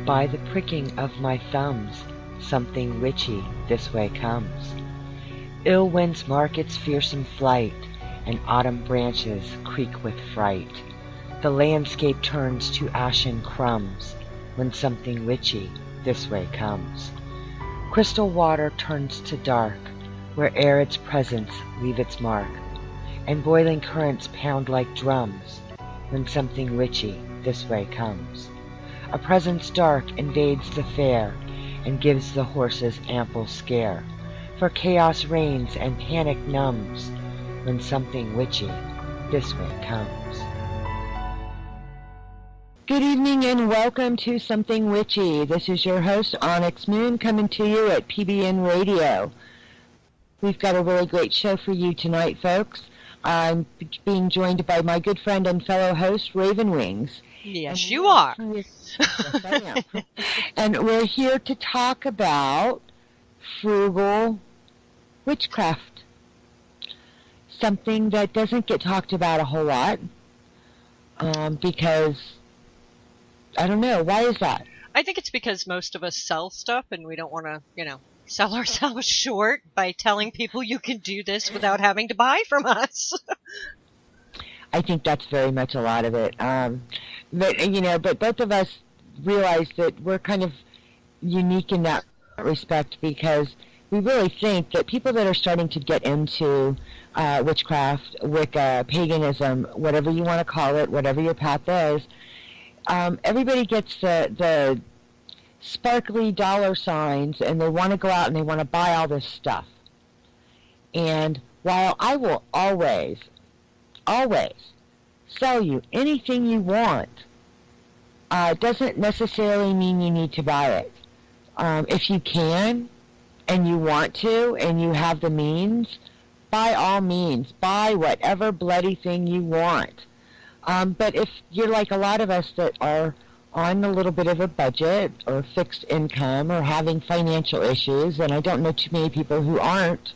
By the pricking of my thumbs, something witchy this way comes. Ill winds mark its fearsome flight, and autumn branches creak with fright. The landscape turns to ashen crumbs when something witchy this way comes. Crystal water turns to dark, where'er its presence leave its mark, and boiling currents pound like drums when something witchy this way comes. A presence dark invades the fair and gives the horses ample scare, for chaos reigns and panic numbs when something witchy this way comes. Good evening and welcome to Something Witchy. This is your host, Onyx Moon, coming to you at PBN Radio. We've got a really great show for you tonight, folks. I'm being joined by my good friend and fellow host, Ravenwings. Yes, you are. Yes, I am. And we're here to talk about frugal witchcraft. Something that doesn't get talked about a whole lot because, I don't know, why is that? I think it's because most of us sell stuff and we don't want to, sell ourselves short by telling people you can do this without having to buy from us. I think that's very much a lot of it. But both of us realize that we're kind of unique in that respect because we really think that people that are starting to get into witchcraft, Wicca, paganism, whatever you want to call it, whatever your path is, everybody gets the sparkly dollar signs and they want to go out and they want to buy all this stuff. And while I will always sell you anything you want, doesn't necessarily mean you need to buy it. If you can and you want to and you have the means, by all means, buy whatever bloody thing you want. But if you're like a lot of us that are on a little bit of a budget or fixed income or having financial issues, and I don't know too many people who aren't,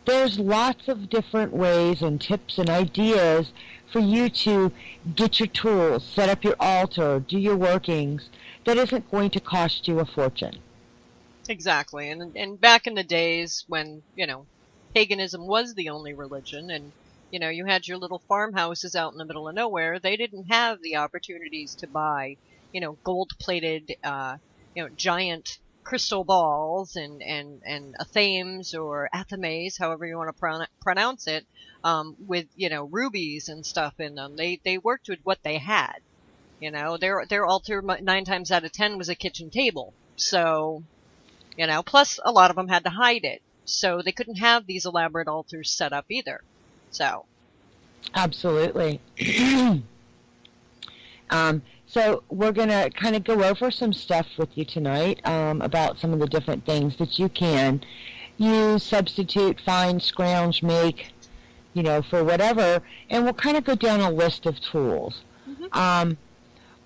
there's lots of different ways and tips and ideas for you to get your tools, set up your altar, do your workings, that isn't going to cost you a fortune. Exactly. And back in the days when, paganism was the only religion and, you had your little farmhouses out in the middle of nowhere, they didn't have the opportunities to buy, gold-plated, giant crystal balls and athames or athames, however you want to pronounce it, with, rubies and stuff in them. They worked with what they had. Their altar 9 times out of 10 was a kitchen table. So, plus a lot of them had to hide it. So they couldn't have these elaborate altars set up either. So. Absolutely. So we're going to kind of go over some stuff with you tonight about some of the different things that you can use, substitute, find, scrounge, make, for whatever. And we'll kind of go down a list of tools. Mm-hmm.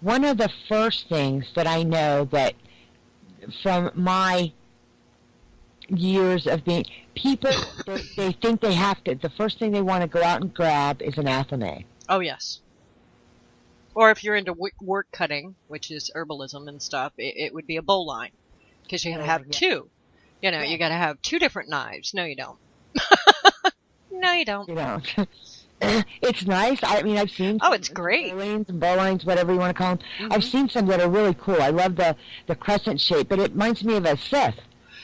One of the first things that I know that from my years of being, people, they think they have to, the first thing they want to go out and grab is an athame. Oh, yes. Or if you're into work cutting, which is herbalism and stuff, it would be a bowline. Because you gotta have two. You gotta have 2 different knives. No, you don't. No, you don't. You don't. It's nice. I mean, I've seen. Oh, it's great. Bowlines, whatever you want to call them. Mm-hmm. I've seen some that are really cool. I love the crescent shape, but it reminds me of a Sith.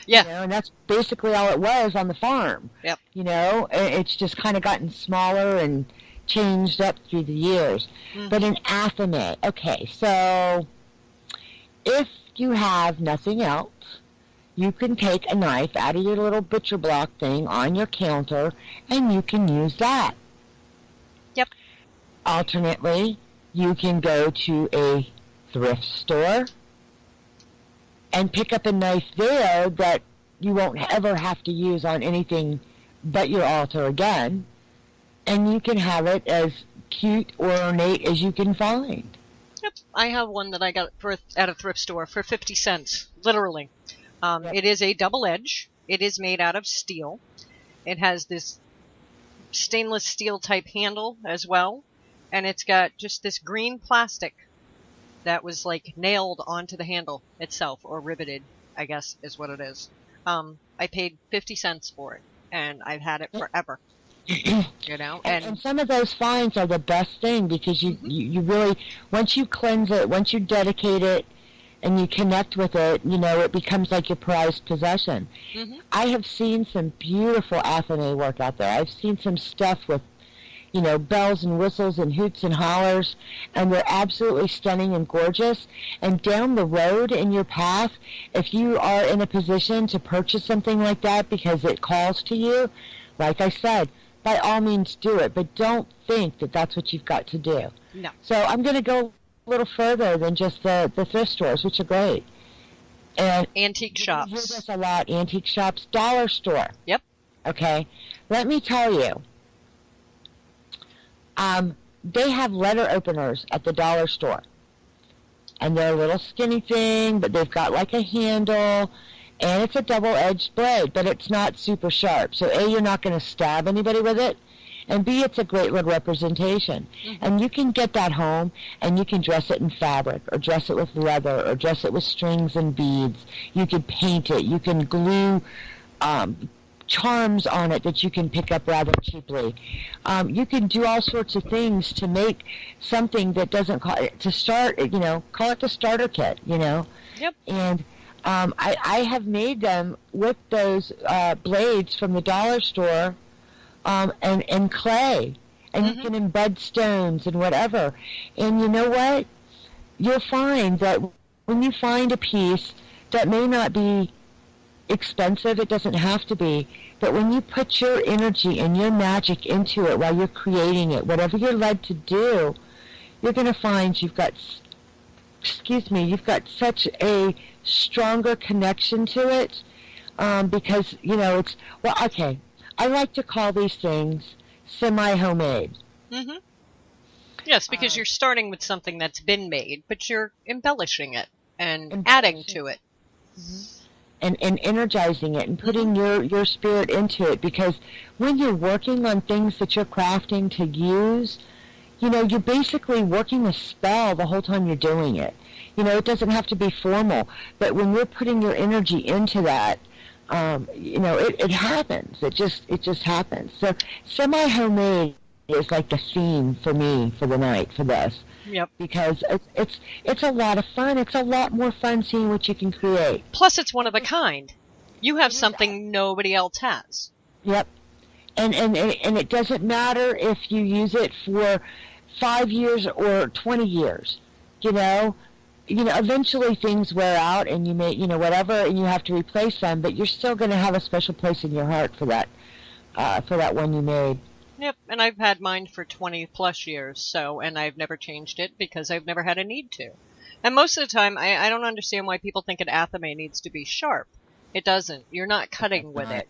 Yeah. And that's basically all it was on the farm. Yep. It's just kind of gotten smaller and changed up through the years. Mm-hmm. But an athame. Okay, so if you have nothing else, you can take a knife out of your little butcher block thing on your counter, and you can use that. Yep. Alternately, you can go to a thrift store and pick up a knife there that you won't ever have to use on anything but your altar again. And you can have it as cute or ornate as you can find. Yep. I have one that I got at a thrift store for 50 cents, literally. Yep. It is a double edge. It is made out of steel. It has this stainless steel type handle as well. And it's got just this green plastic that was like nailed onto the handle itself, or riveted, I guess is what it is. I paid 50 cents for it, and I've had it forever. You know, and some of those finds are the best thing, because you really, once you cleanse it, once you dedicate it, and you connect with it, you know, it becomes like your prized possession. I have seen some beautiful Athame work out there. I've seen some stuff with, you know, bells and whistles and hoots and hollers, and they're absolutely stunning and gorgeous. And down the road in your path, if you are in a position to purchase something like that because it calls to you, like I said, by all means do it, but don't think that that's what you've got to do. No. So I'm going to go a little further than just the thrift stores, which are great. And antique shops. You hear this a lot, antique shops, dollar store. Yep. Okay. Let me tell you, they have letter openers at the dollar store. And they're a little skinny thing, but they've got like a handle, and it's a double-edged blade, but it's not super sharp. So A, you're not going to stab anybody with it, and B, it's a great little representation. And you can get that home, and you can dress it in fabric, or dress it with leather, or dress it with strings and beads. You can paint it. You can glue charms on it that you can pick up rather cheaply. You can do all sorts of things to make something that doesn't call it, to start, you know, call it the starter kit, you know. Yep. And I have made them with those blades from the dollar store, and clay, and you can embed stones and whatever. And you know what? You'll find that when you find a piece that may not be expensive, it doesn't have to be, but when you put your energy and your magic into it while you're creating it, whatever you're led to do, you're going to find you've got such a stronger connection to it, because, you know, it's, well, okay, I like to call these things semi-homemade. Yes, because you're starting with something that's been made, but you're embellishing it and adding to it. And energizing it and putting your spirit into it, because when you're working on things that you're crafting to use, you know, you're basically working a spell the whole time you're doing it. You know, it doesn't have to be formal, but when you're putting your energy into that, you know, it happens. It just happens. So semi-homemade is like the theme for me for the night for this. Yep. Because it's a lot of fun. It's a lot more fun seeing what you can create. Plus, it's one of a kind. You have something nobody else has. Yep. And it doesn't matter if you use it for 5 years or 20 years. You know, eventually things wear out, and you may, you know, whatever, and you have to replace them. But you're still going to have a special place in your heart for that one you made. Yep, and I've had mine for 20 plus years, so, and I've never changed it because I've never had a need to. And most of the time, I don't understand why people think an Athame needs to be sharp. It doesn't. You're not cutting with it.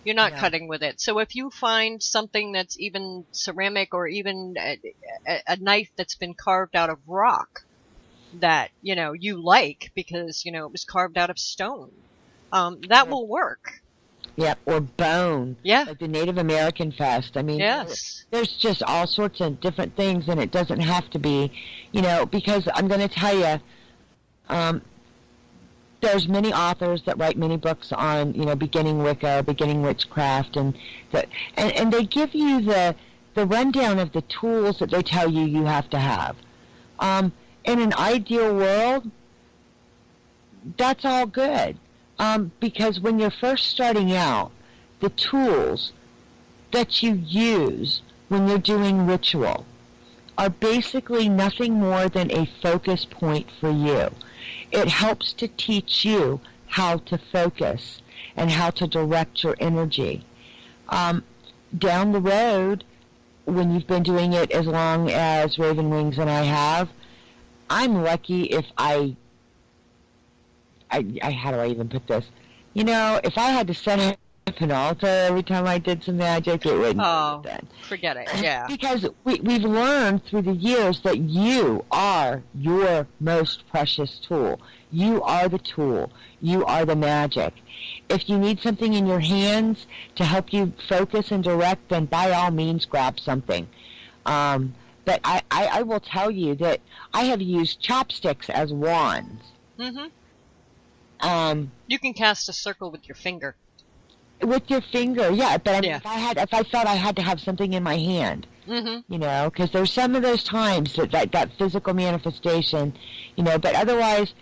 You're not cutting with it. So if you find something that's even ceramic, or even a knife that's been carved out of rock that, you know, you like because, you know, it was carved out of stone, that will work. Yep, or bone. Yeah. Like the Native American Fest. I mean, yes. There's just all sorts of different things, and it doesn't have to be, you know, because I'm going to tell you, there's many authors that write many books on, you know, beginning Wicca, beginning witchcraft, and they give you the rundown of the tools that they tell you have to have. In an ideal world, that's all good. Because when you're first starting out, the tools that you use when you're doing ritual are basically nothing more than a focus point for you. It helps to teach you how to focus and how to direct your energy. Down the road, when you've been doing it as long as Ravenwings and I have, I'm lucky if I how do I even put this? You know, if I had to set up an altar every time I did some magic, it wouldn't. Oh, forget it. Yeah. Because we've learned through the years that you are your most precious tool. You are the tool. You are the magic. If you need something in your hands to help you focus and direct, then by all means grab something. But I will tell you that I have used chopsticks as wands. Mm-hmm. Um, You can cast a circle with your finger. with your finger, yeah. But I mean, Yeah. if I felt I had to have something in my hand, Mm-hmm. you know, because there's some of those times that physical manifestation, you know. But otherwise,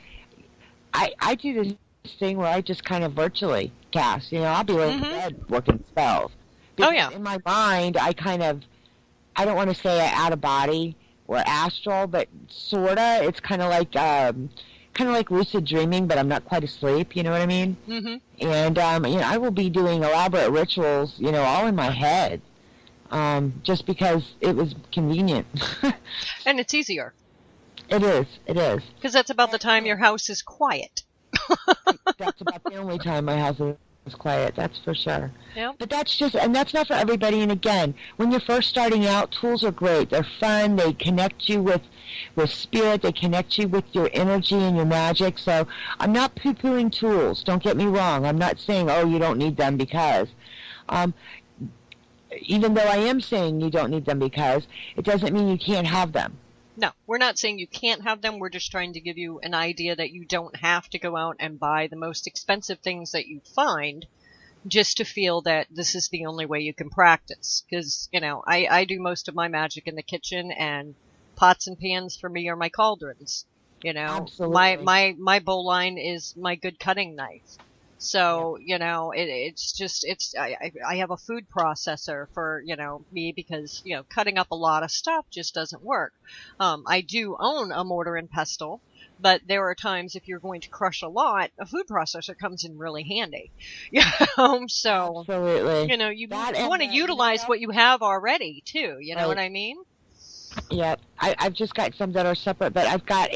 I do this thing where I just kind of virtually cast. You know, I'll be laying in bed working spells Oh, because yeah. in my mind I don't want to say out of body or astral, but sorta. It's kind of like lucid dreaming, but I'm not quite asleep. You know what I mean? Mm-hmm. And you know, I will be doing elaborate rituals, you know, all in my head, just because it was convenient. And it's easier. It is. It is. Because that's about the time your house is quiet. That's about the only time my house is quiet. That's for sure. Yep. But and that's not for everybody. And again, when you're first starting out, tools are great. They're fun. They connect you with spirit. They connect you with your energy and your magic. So I'm not poo-pooing tools. Don't get me wrong. I'm not saying, oh, you don't need them because. Even though I am saying you don't need them because, it doesn't mean you can't have them. No, we're not saying you can't have them. We're just trying to give you an idea that you don't have to go out and buy the most expensive things that you find just to feel that this is the only way you can practice. Because, you know, I do most of my magic in the kitchen, and pots and pans for me are my cauldrons. You know, Absolutely. my bowl line is my good cutting knife. So, you know, I have a food processor for, you know, me because, you know, cutting up a lot of stuff just doesn't work. I do own a mortar and pestle, but there are times if you're going to crush a lot, a food processor comes in really handy. You know, so, Absolutely. you know, you That want to utilize what you have already too. You know Right. what I mean? Yeah, I've just got some that are separate, but I've got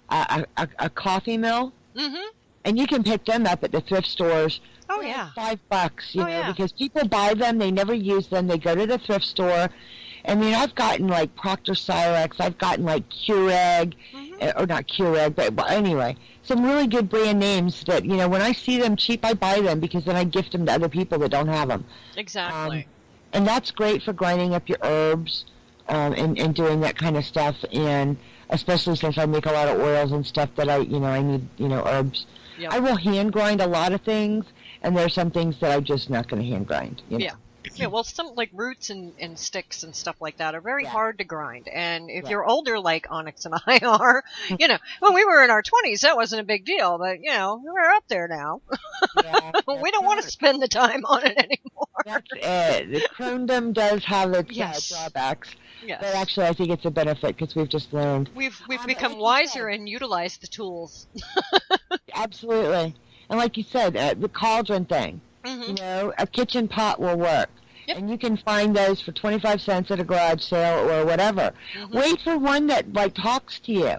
a coffee mill, Mm-hmm. and you can pick them up at the thrift stores. Oh, They're yeah. like $5, you Oh, know, yeah. because people buy them, they never use them, they go to the thrift store. I mean, I've gotten like Proctor Silex, I've gotten like Keurig, Mm-hmm. or not Keurig, but well, anyway, some really good brand names that, you know, when I see them cheap, I buy them because then I gift them to other people that don't have them. Exactly. And that's great for grinding up your herbs, and doing that kind of stuff. And especially since I make a lot of oils and stuff that I need, you know, herbs. Yep. I will hand grind a lot of things, and there are some things that I'm just not going to hand grind. You know? Yeah. Yeah, well, some like roots and sticks and stuff like that are very Yeah. hard to grind. And if Yeah. you're older, like Onyx and I are, you know, when we were in our 20s, that wasn't a big deal. But, you know, we're up there now. Yeah, We don't want to spend the time on it anymore. that's it. The crondom does have its Yes. drawbacks, Yes. but actually I think it's a benefit because we've just learned. We've But become like you wiser said, and utilize the tools. absolutely. And like you said, the cauldron thing, Mm-hmm. you know, a kitchen pot will work. Yep. And you can find those for 25 cents at a garage sale or whatever. Mhm. Wait for one that, like, talks to you.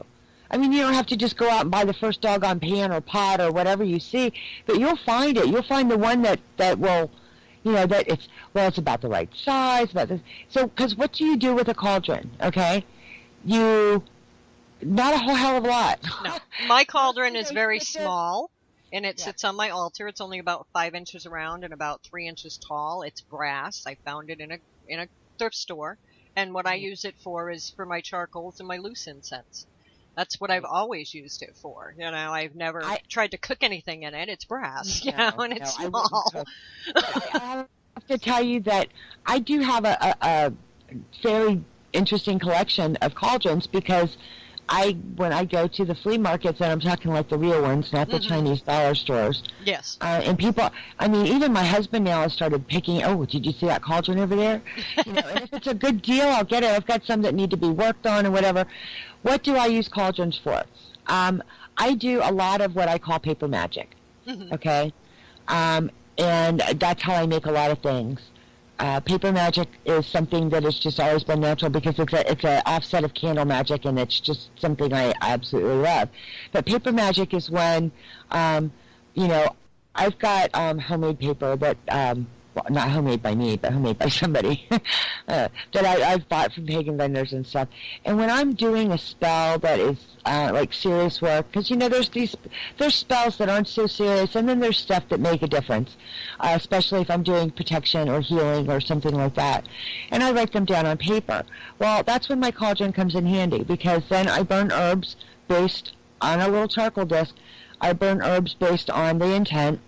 I mean, you don't have to just go out and buy the first doggone pan or pot or whatever you see, but you'll find it. You'll find the one that will, you know, that it's about the right size. So, because what do you do with a cauldron, okay? Not a whole hell of a lot. No, my cauldron is Okay, very sit there. small, and it Yeah. sits on my altar. It's only about 5 inches around and about 3 inches tall. It's brass. I found it in a thrift store, and what I use it for is for my charcoals and my loose incense. That's what I've always used it for. You know, I've never tried to cook anything in it. It's brass, you know, and it's I wouldn't small. cook. But I have to tell you that I do have a fairly interesting collection of cauldrons because when I go to the flea markets, and I'm talking like the real ones, not the Mhm. Chinese dollar stores, Yes. and people, I mean, even my husband now has started picking, oh, did you see that cauldron over there? You know, and if it's a good deal, I'll get it. I've got some that need to be worked on and whatever. What do I use cauldrons for? I do a lot of what I call paper magic, Mhm. okay? And that's how I make a lot of things. Paper magic is something that has just always been natural because it's a offset of candle magic, and it's just something I absolutely love. But paper magic is when, you know, I've got homemade paper that, well, not homemade by me, but homemade by somebody that I've bought from pagan vendors and stuff. And when I'm doing a spell that is like serious work, because there's spells that aren't so serious, and then there's stuff that make a difference, especially if I'm doing protection or healing or something like that. And I write them down on paper. Well, that's when my cauldron comes in handy, because then I burn herbs based on a little charcoal disc. I burn herbs based on the intent.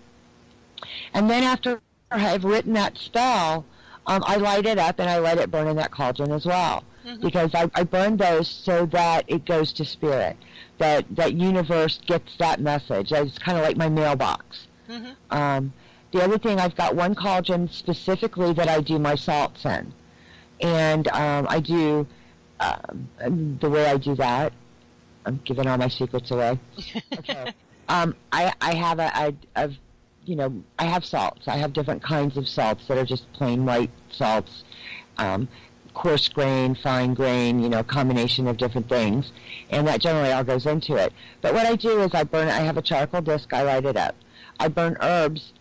And then after I've written that spell, I light it up and I let it burn in that cauldron as well. Mm-hmm. Because I burn those so that it goes to spirit, that universe gets that message. It's kind of like my mailbox. Mm-hmm. The other thing, I've got one cauldron specifically that I do my salts in. And I do, the way I do that, I'm giving all my secrets away. Okay. I have I have salts. I have different kinds of salts that are just plain white salts, coarse grain, fine grain, a combination of different things. And that generally all goes into it. But what I do is I have a charcoal disc, I light it up. I burn herbs.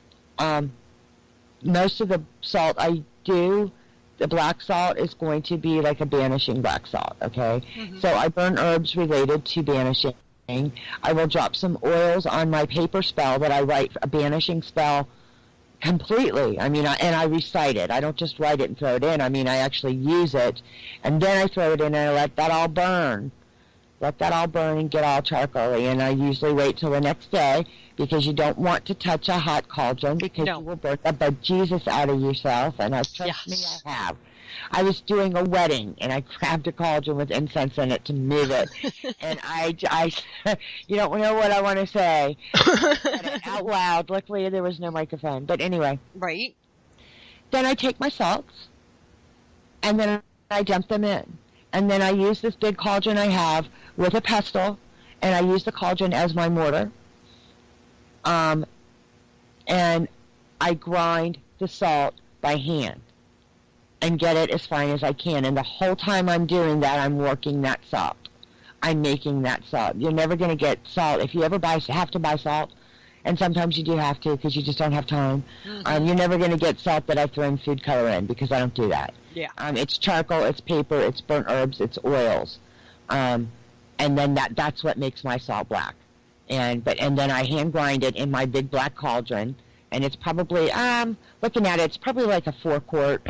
Most of the salt I do, the black salt is going to be like a banishing black salt, okay? Mm-hmm. So I burn herbs related to banishing. I will drop some oils on my paper spell that I write a banishing spell completely. I mean, and I recite it. I don't just write it and throw it in. I mean, I actually use it, and then I throw it in and I let that all burn. Let that all burn and get all charcoaly. And I usually wait till the next day, because you don't want to touch a hot cauldron, because you will burn the bejesus out of yourself. And trust me, I have. I was doing a wedding, and I grabbed a cauldron with incense in it to move it. And I you don't know what I want to say. I said it out loud. Luckily, there was no microphone. But anyway. Right. Then I take my salts, and then I dump them in. And then I use this big cauldron I have with a pestle, and I use the cauldron as my mortar. And I grind the salt by hand and get it as fine as I can. And the whole time I'm doing that, I'm working that salt. I'm making that salt. You're never going to get salt. If you ever have to buy salt, and sometimes you do have to because you just don't have time, you're never going to get salt that I throw in food color in, because I don't do that. Yeah. It's charcoal, it's paper, it's burnt herbs, it's oils. And then that's what makes my salt black. And then I hand grind it in my big black cauldron, and it's probably, looking at it, it's probably like a 4-quart,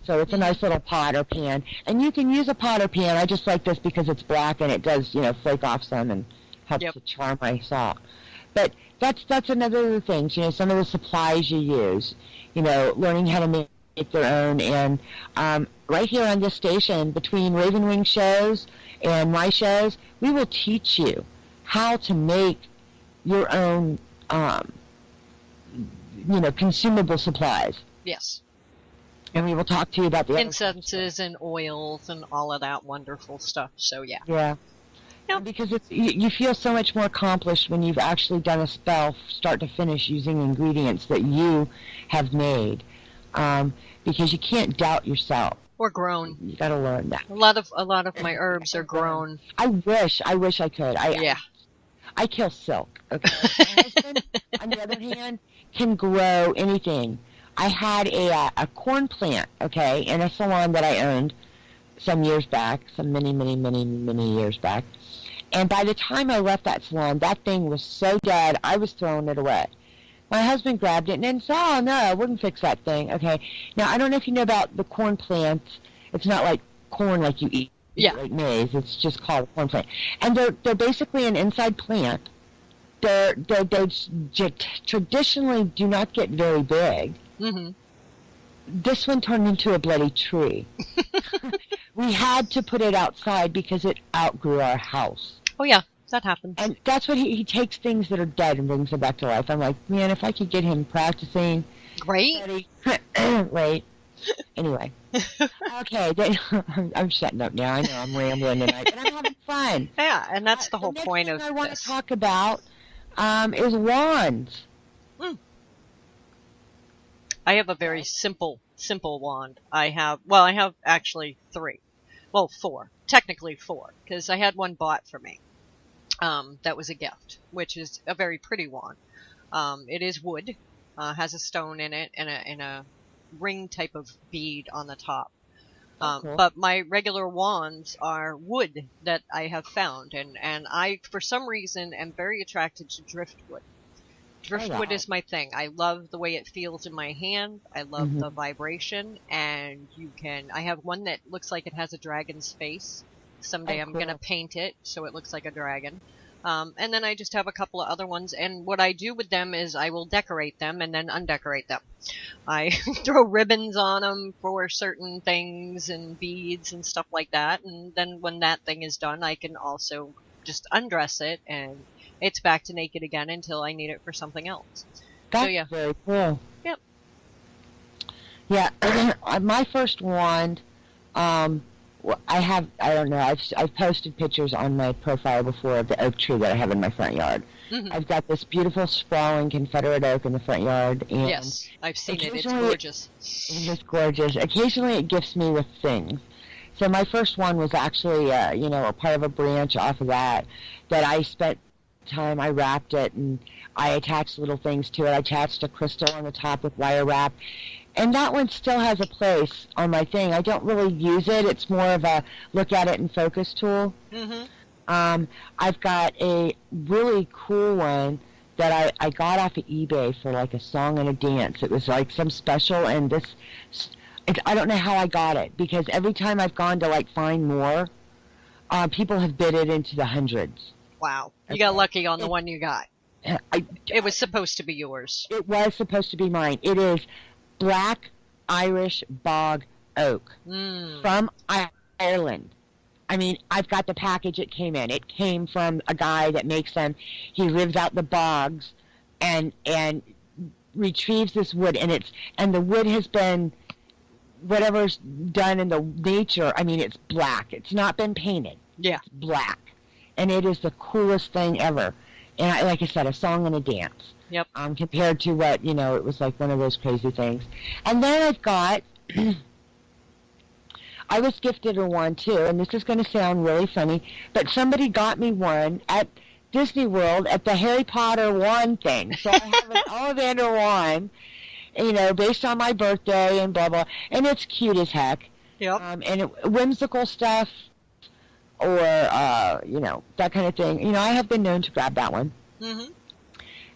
so it's a nice little pot or pan. And you can use a pot or pan. I just like this because it's black and it does, flake off some and helps to char my salt. But that's another of the things, some of the supplies you use, learning how to make their own. And right here on this station, between Ravenwings shows and my shows, we will teach you how to make your own, consumable supplies. Yes. And we will talk to you about the incenses and oils and all of that wonderful stuff. So, yeah. Yeah. Yep. Because you feel so much more accomplished when you've actually done a spell start to finish using ingredients that you have made. Because you can't doubt yourself. Or grown. You got to learn that. A lot of my herbs are grown. I wish I could. I kill silk. Okay. My husband, on the other hand, can grow anything. I had a corn plant, okay, in a salon that I owned some years back, many years back. And by the time I left that salon, that thing was so dead, I was throwing it away. My husband grabbed it and then said, "Oh, no, I wouldn't fix that thing." Okay. Now, I don't know if you know about the corn plants. It's not like corn like you eat, like maize. It's just called corn plant. And they're basically an inside plant. They traditionally do not get very big. Mm-hmm. This one turned into a bloody tree. We had to put it outside because it outgrew our house. Oh, yeah, that happens. And that's what he takes things that are dead and brings them back to life. I'm like, man, if I could get him practicing. Right. Wait. Anyway. Okay, I'm shutting up now. I know I'm rambling tonight, but I'm having fun. Yeah, and that's the whole point of this. The next thing I want to talk about is wands. Mm. I have a very simple wand. I have actually 3. Well, 4. Technically 4, because I had one bought for me. That was a gift, which is a very pretty wand. It is wood. has a stone in it and a ring type of bead on the top. Cool. But my regular wands are wood that I have found, and I, for some reason, am very attracted to driftwood. Driftwood is my thing. I love the way it feels in my hand. I love the vibration, and I have one that looks like it has a dragon's face. Someday I'm going to paint it so it looks like a dragon. And then I just have a couple of other ones, and what I do with them is I will decorate them and then undecorate them. I throw ribbons on them for certain things and beads and stuff like that, and then when that thing is done, I can also just undress it, and it's back to naked again until I need it for something else. That's very cool. Yep. Yeah, my first wand, I don't know, I've posted pictures on my profile before of the oak tree that I have in my front yard. I've got this beautiful sprawling Confederate oak in the front yard. And yes, I've seen it. It's gorgeous. It's just gorgeous. Occasionally it gifts me with things. So my first one was actually, a part of a branch off of that I spent time, I wrapped it, and I attached little things to it. I attached a crystal on the top with wire wrap. And that one still has a place on my thing. I don't really use it. It's more of a look at it and focus tool. I've got a really cool one that I got off of eBay for like a song and a dance. It was like some special, and I don't know how I got it, because every time I've gone to like find more, people have bid it into the hundreds. Wow. You got lucky on the one you got. It was supposed to be yours. It was supposed to be mine. It is Black Irish Bog Oak from Ireland. I mean, I've got the package it came in. It came from a guy that makes them. He lives out the bogs and retrieves this wood, and the wood has been whatever's done in the nature. I mean, it's black. It's not been painted. Yeah, it's black, and it is the coolest thing ever. And like I said, a song and a dance. Yep. Compared to what, it was like one of those crazy things. And then I've got, I was gifted a one too, and this is going to sound really funny, but somebody got me one at Disney World at the Harry Potter wand thing. So I have an Ollivander wand, based on my birthday and blah, blah, and it's cute as heck. Yep. And whimsical stuff, or, that kind of thing. I have been known to grab that one.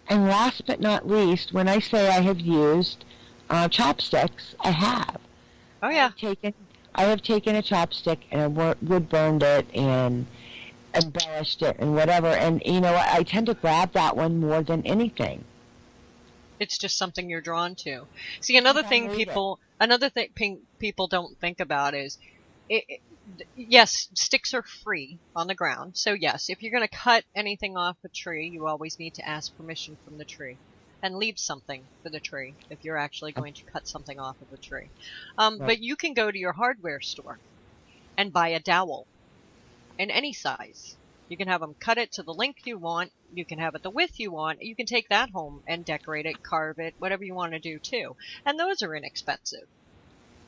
And last but not least, when I say I have used chopsticks, I have. Oh, yeah. I have taken a chopstick and I wood burned it and embellished it and whatever. And, I tend to grab that one more than anything. It's just something you're drawn to. See, another thing people don't think about is, yes, sticks are free on the ground. So yes, if you're going to cut anything off a tree, you always need to ask permission from the tree and leave something for the tree if you're actually going to cut something off of a tree. But you can go to your hardware store and buy a dowel in any size. You can have them cut it to the length you want. You can have it the width you want. You can take that home and decorate it, carve it, whatever you want to do too. And those are inexpensive.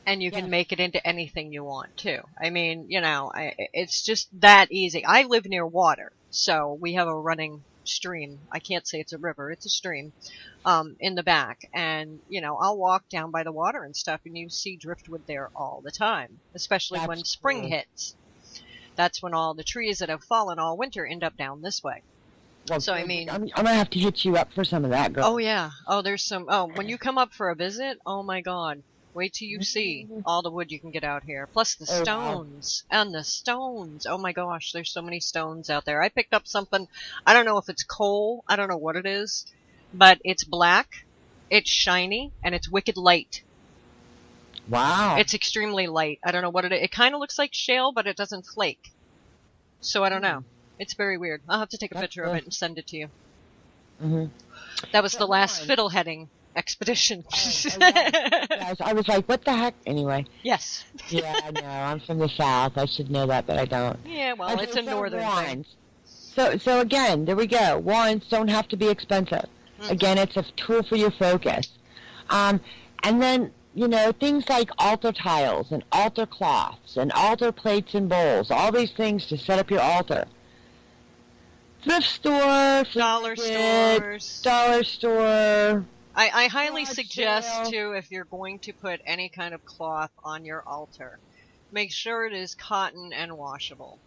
And you can make it into anything you want, too. I mean, it's just that easy. I live near water, so we have a running stream. I can't say it's a river. It's a stream in the back. And, I'll walk down by the water and stuff, and you see driftwood there all the time, especially when spring hits. That's when all the trees that have fallen all winter end up down this way. Well, so, I mean... I'm going to have to hit you up for some of that, girl. Oh, yeah. Oh, there's some... Oh, when you come up for a visit, oh, my God. Wait till you see all the wood you can get out here. Plus the stones. Wow. And the stones. Oh my gosh, there's so many stones out there. I picked up something, I don't know if it's coal, I don't know what it is, but it's black, it's shiny, and it's wicked light. Wow. It's extremely light. I don't know what it is. It kind of looks like shale, but it doesn't flake. So I don't know. It's very weird. I'll have to take a picture of it and send it to you. That was the last fiddleheading expedition. I was like, what the heck? Anyway. Yes. Yeah, I know. I'm from the South. I should know that, but I don't. Yeah, well, it's a northern thing. So again, there we go. Wands don't have to be expensive. Again, it's a tool for your focus. And then, things like altar tiles and altar cloths and altar plates and bowls, all these things to set up your altar. Thrift store, dollar stores, dollar store, I highly Garage suggest, sale. too, if you're going to put any kind of cloth on your altar, make sure it is cotton and washable.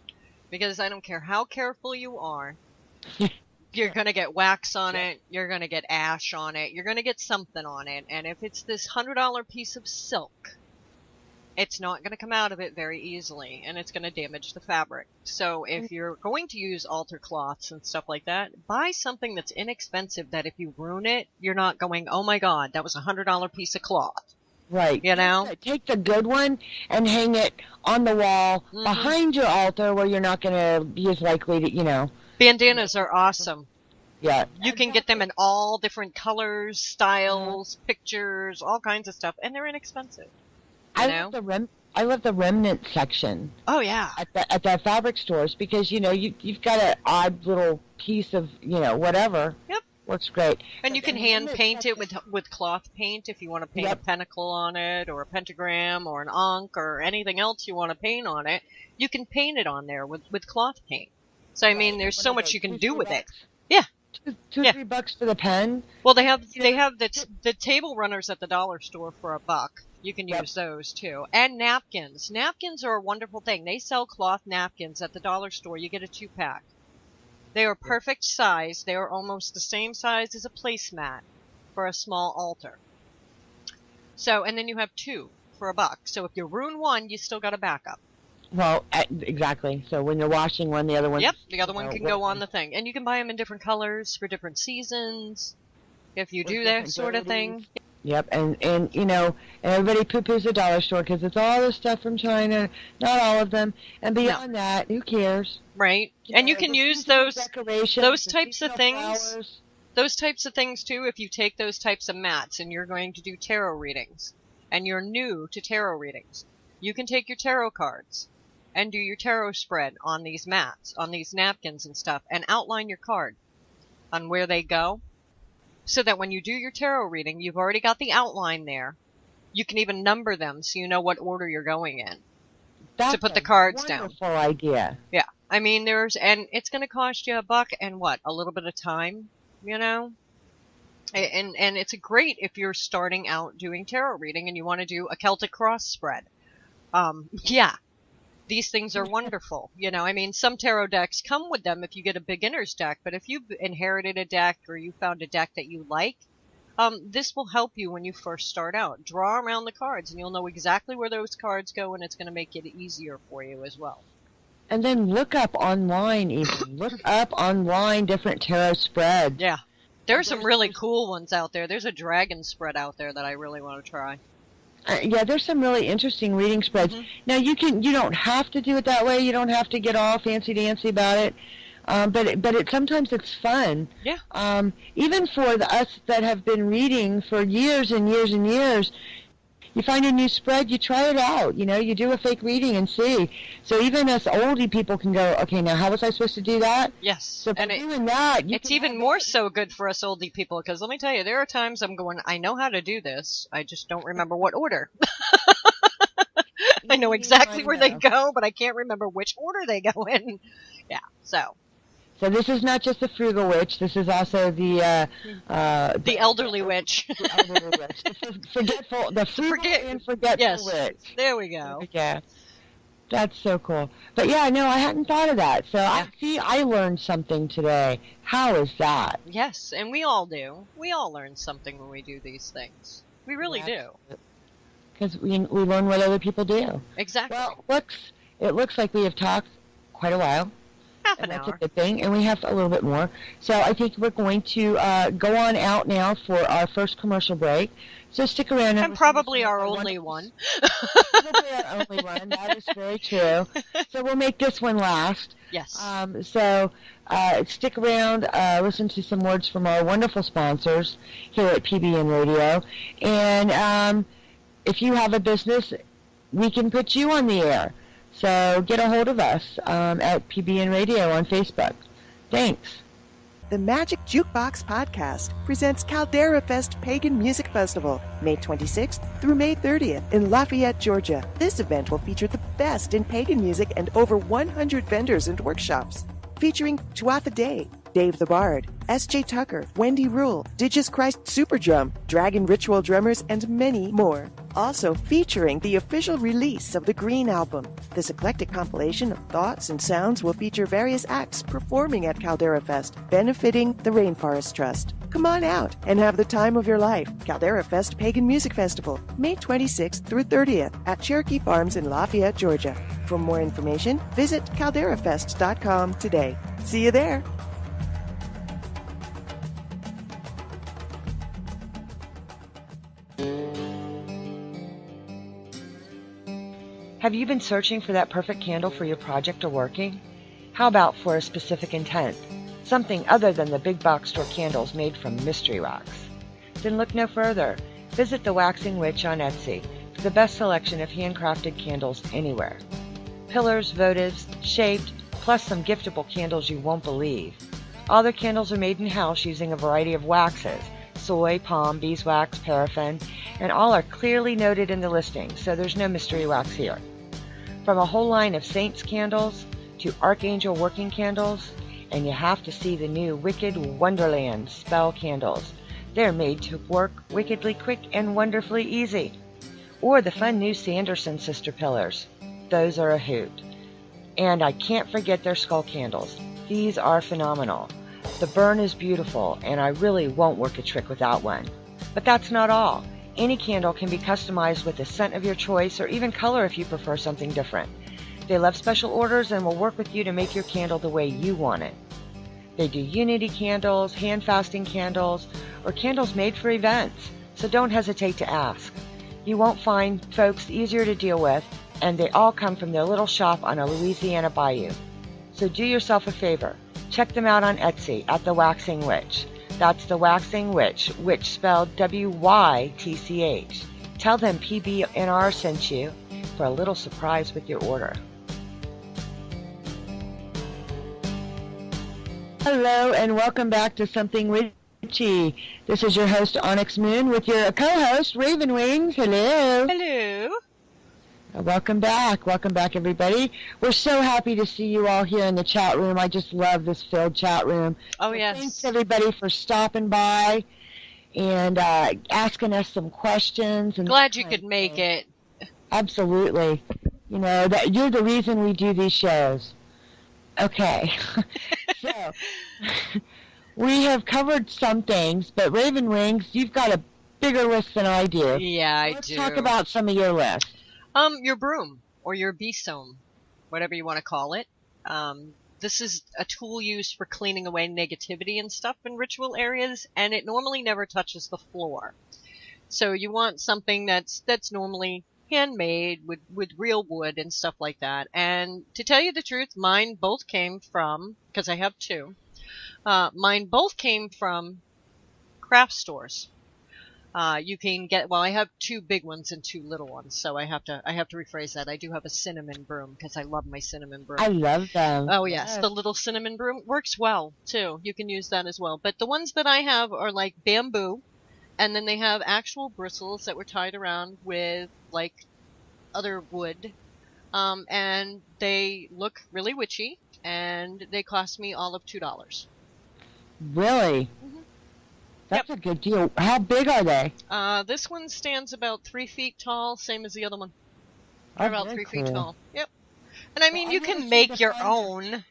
Because I don't care how careful you are, you're going to get wax on it, you're going to get ash on it, you're going to get something on it. And if it's this $100 piece of silk, it's not going to come out of it very easily, and it's going to damage the fabric. So if you're going to use altar cloths and stuff like that, buy something that's inexpensive that if you ruin it, you're not going, oh my God, that was a $100 piece of cloth. Right. You know? Take the good one and hang it on the wall behind your altar where you're not going to be as likely to, Bandanas are awesome. Yeah. You can get them in all different colors, styles, pictures, all kinds of stuff, and they're inexpensive. I love the remnant section. Oh yeah. At the fabric stores because you've got an odd little piece of whatever. Yep. Works great. And you can hand paint it with cloth paint if you want to paint a pentacle on it or a pentagram or an ankh or anything else you want to paint on it. You can paint it on there with cloth paint. So I mean, there's so much you can do with it. Yeah. $2-3 for the pen. Well, they have the table runners at the dollar store for $1. You can use those too. And napkins. Napkins are a wonderful thing. They sell cloth napkins at the dollar store. You get a 2-pack. They are perfect size. They are almost the same size as a placemat for a small altar. So, and then you have 2 for $1. So if you ruin one, you still got a backup. Well, exactly. So when you're washing one, the other one... Yep, the other one can go on the thing. And you can buy them in different colors for different seasons, if you do that sort of thing. Yep, and everybody poo-poos the dollar store because it's all this stuff from China, not all of them. And beyond that, who cares? Right. And you can use those types of things. Flowers. Those types of things, too, if you take those types of mats and you're going to do tarot readings, and you're new to tarot readings, you can take your tarot cards and do your tarot spread on these mats, on these napkins and stuff, and outline your card on where they go, so that when you do your tarot reading, you've already got the outline there. You can even number them so you know what order you're going in to put the cards down. Wonderful idea. Yeah. I mean, and it's going to cost you $1 and a little bit of time, And it's great if you're starting out doing tarot reading and you want to do a Celtic cross spread. These things are wonderful. I mean, some tarot decks come with them if you get a beginner's deck, but if you've inherited a deck or you found a deck that you like, this will help you when you first start out. Draw around the cards and you'll know exactly where those cards go, and it's going to make it easier for you as well. And then look up online different tarot spreads. Yeah. There's some really cool ones out there. There's a dragon spread out there that I really want to try. There's some really interesting reading spreads. Now you don't have to do it that way. You don't have to get all fancy dancy about it. But sometimes it's fun. Yeah. Even for us that have been reading for years and years and years, you find a new spread, you try it out. You do a fake reading and see. So even us oldie people can go, okay, now how was I supposed to do that? Yes. So by doing that, it's even more so good for us oldie people, because let me tell you, there are times I'm going, I know how to do this, I just don't remember what order. I know exactly where they go, but I can't remember which order they go in. Yeah, so this is not just the frugal witch. This is also the elderly witch. The elderly witch. The forgetful witch. There we go. Yeah, that's so cool. But I hadn't thought of that. So I learned something today. How is that? Yes, and we all do. We all learn something when we do these things. We really do. Because we learn what other people do. Exactly. Well, it looks like we have talked quite a while. Half an hour. That's a good thing, and we have a little bit more. So I think we're going to go on out now for our first commercial break. So stick around. And probably our only one. Probably our only one. That is very true. So we'll make this one last. Yes. So stick around, listen to some words from our wonderful sponsors here at PBN Radio. And if you have a business, we can put you on the air. So get a hold of us at PBN Radio on Facebook. Thanks. The Magic Jukebox Podcast presents Caldera Fest Pagan Music Festival, May 26th through May 30th in Lafayette, Georgia. This event will feature the best in pagan music and over 100 vendors and workshops. Featuring Tuatha Dé, Dave the Bard, S.J. Tucker, Wendy Rule, Digis Christ Superdrum, Dragon Ritual Drummers, and many more. Also featuring the official release of the Green Album. This eclectic compilation of thoughts and sounds will feature various acts performing at Caldera Fest, benefiting the Rainforest Trust. Come on out and have the time of your life. Caldera Fest Pagan Music Festival, May 26th through 30th at Cherokee Farms in Lafayette, Georgia. For more information, visit calderafest.com today. See you there. Have you been searching for that perfect candle for your project or working? How about for a specific intent? Something other than the big box store candles made from mystery wax? Then look no further. Visit the Waxing Witch on Etsy for the best selection of handcrafted candles anywhere. Pillars, votives, shaped, plus some giftable candles you won't believe. All their candles are made in-house using a variety of waxes: soy, palm, beeswax, paraffin, and all are clearly noted in the listing, so there's no mystery wax here. From a whole line of saints candles to archangel working candles, and you have to see the new Wicked Wonderland spell candles. They're made to work wickedly quick and wonderfully easy. Or the fun new Sanderson sister pillars. Those are a hoot. And I can't forget their skull candles. These are phenomenal. The burn is beautiful, and I really won't work a trick without one. But that's not all. Any candle can be customized with a scent of your choice, or even color if you prefer something different. They love special orders and will work with you to make your candle the way you want it. They do unity candles, hand fasting candles, or candles made for events, so don't hesitate to ask. You won't find folks easier to deal with, and they all come from their little shop on a Louisiana bayou. So do yourself a favor. Check them out on Etsy at The Waxing Witch. That's The Waxing Witch, witch spelled W-Y-T-C-H. Tell them PBNR sent you for a little surprise with your order. Hello and welcome back to Something Witchy. This is your host Onyx Moon with your co-host Ravenwings. Hello. Hello. Welcome back. Welcome back, everybody. We're so happy to see you all here in the chat room. I just love this filled chat room. Oh, So yes. Thanks, everybody, for stopping by and asking us some questions. And Glad you could make it. Absolutely. You know, that you're the reason we do these shows. Okay. So, we have covered some things, but Ravenwings, you've got a bigger list than I do. Yeah, I Let's do. talk about some of your list. Your broom, or your besom, whatever you want to call it. This is a tool used for cleaning away negativity and stuff in ritual areas, and it normally never touches the floor. So you want something that's normally handmade with real wood and stuff like that. And to tell you the truth, mine both came from, because I have two, mine both came from craft stores. You can get, well, I have two big ones and two little ones, so I have to rephrase that. I do have a cinnamon broom because I love my cinnamon broom. I love them. Oh yes, the little cinnamon broom works well too. You can use that as well. But the ones that I have are like bamboo, and then they have actual bristles that were tied around with like other wood, and they look really witchy, and they cost me all of $2. Really? Mm-hmm. That's a good deal. How big are they? This one stands about 3 feet tall, same as the other one. Oh, They're about very 3 feet cool. tall. Yep. And I mean, Well, you I never can seem make to your find own.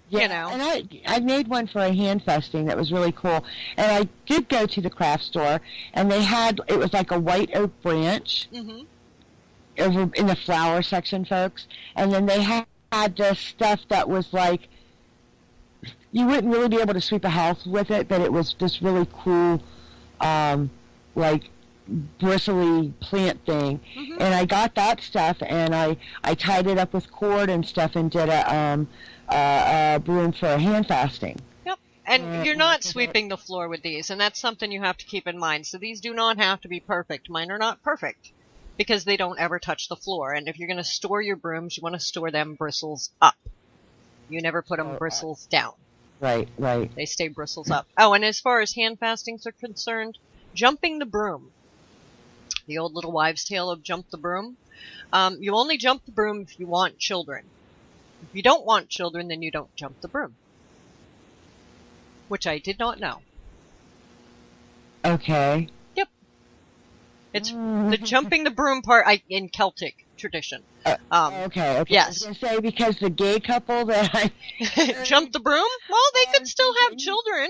Yeah, You know. and I made one for a hand festing that was really cool. And I did go to the craft store, and they had, it was like a white oak branch Mm-hmm. over in the flower section, folks. And then they had this stuff that was like, you wouldn't really be able to sweep a house with it, but it was this really cool, like bristly plant thing. Mm-hmm. And I got that stuff, and I tied it up with cord and stuff and did a broom for a hand fasting. Yep. And you're not sweeping the floor with these, and that's something you have to keep in mind. So these do not have to be perfect. Mine are not perfect because they don't ever touch the floor. And if you're going to store your brooms, you want to store them bristles up. You never put them bristles down. Right, right. They stay bristles up. Oh, and as far as hand fastings are concerned, jumping the broom. The old little wives' tale of jump the broom. You only jump the broom if you want children. If you don't want children, then you don't jump the broom. which I did not know. Okay. Yep. It's the jumping the broom part in Celtic tradition. Okay. Yes. I was going to say, because the gay couple that I Jump the broom? Well, they could still have children.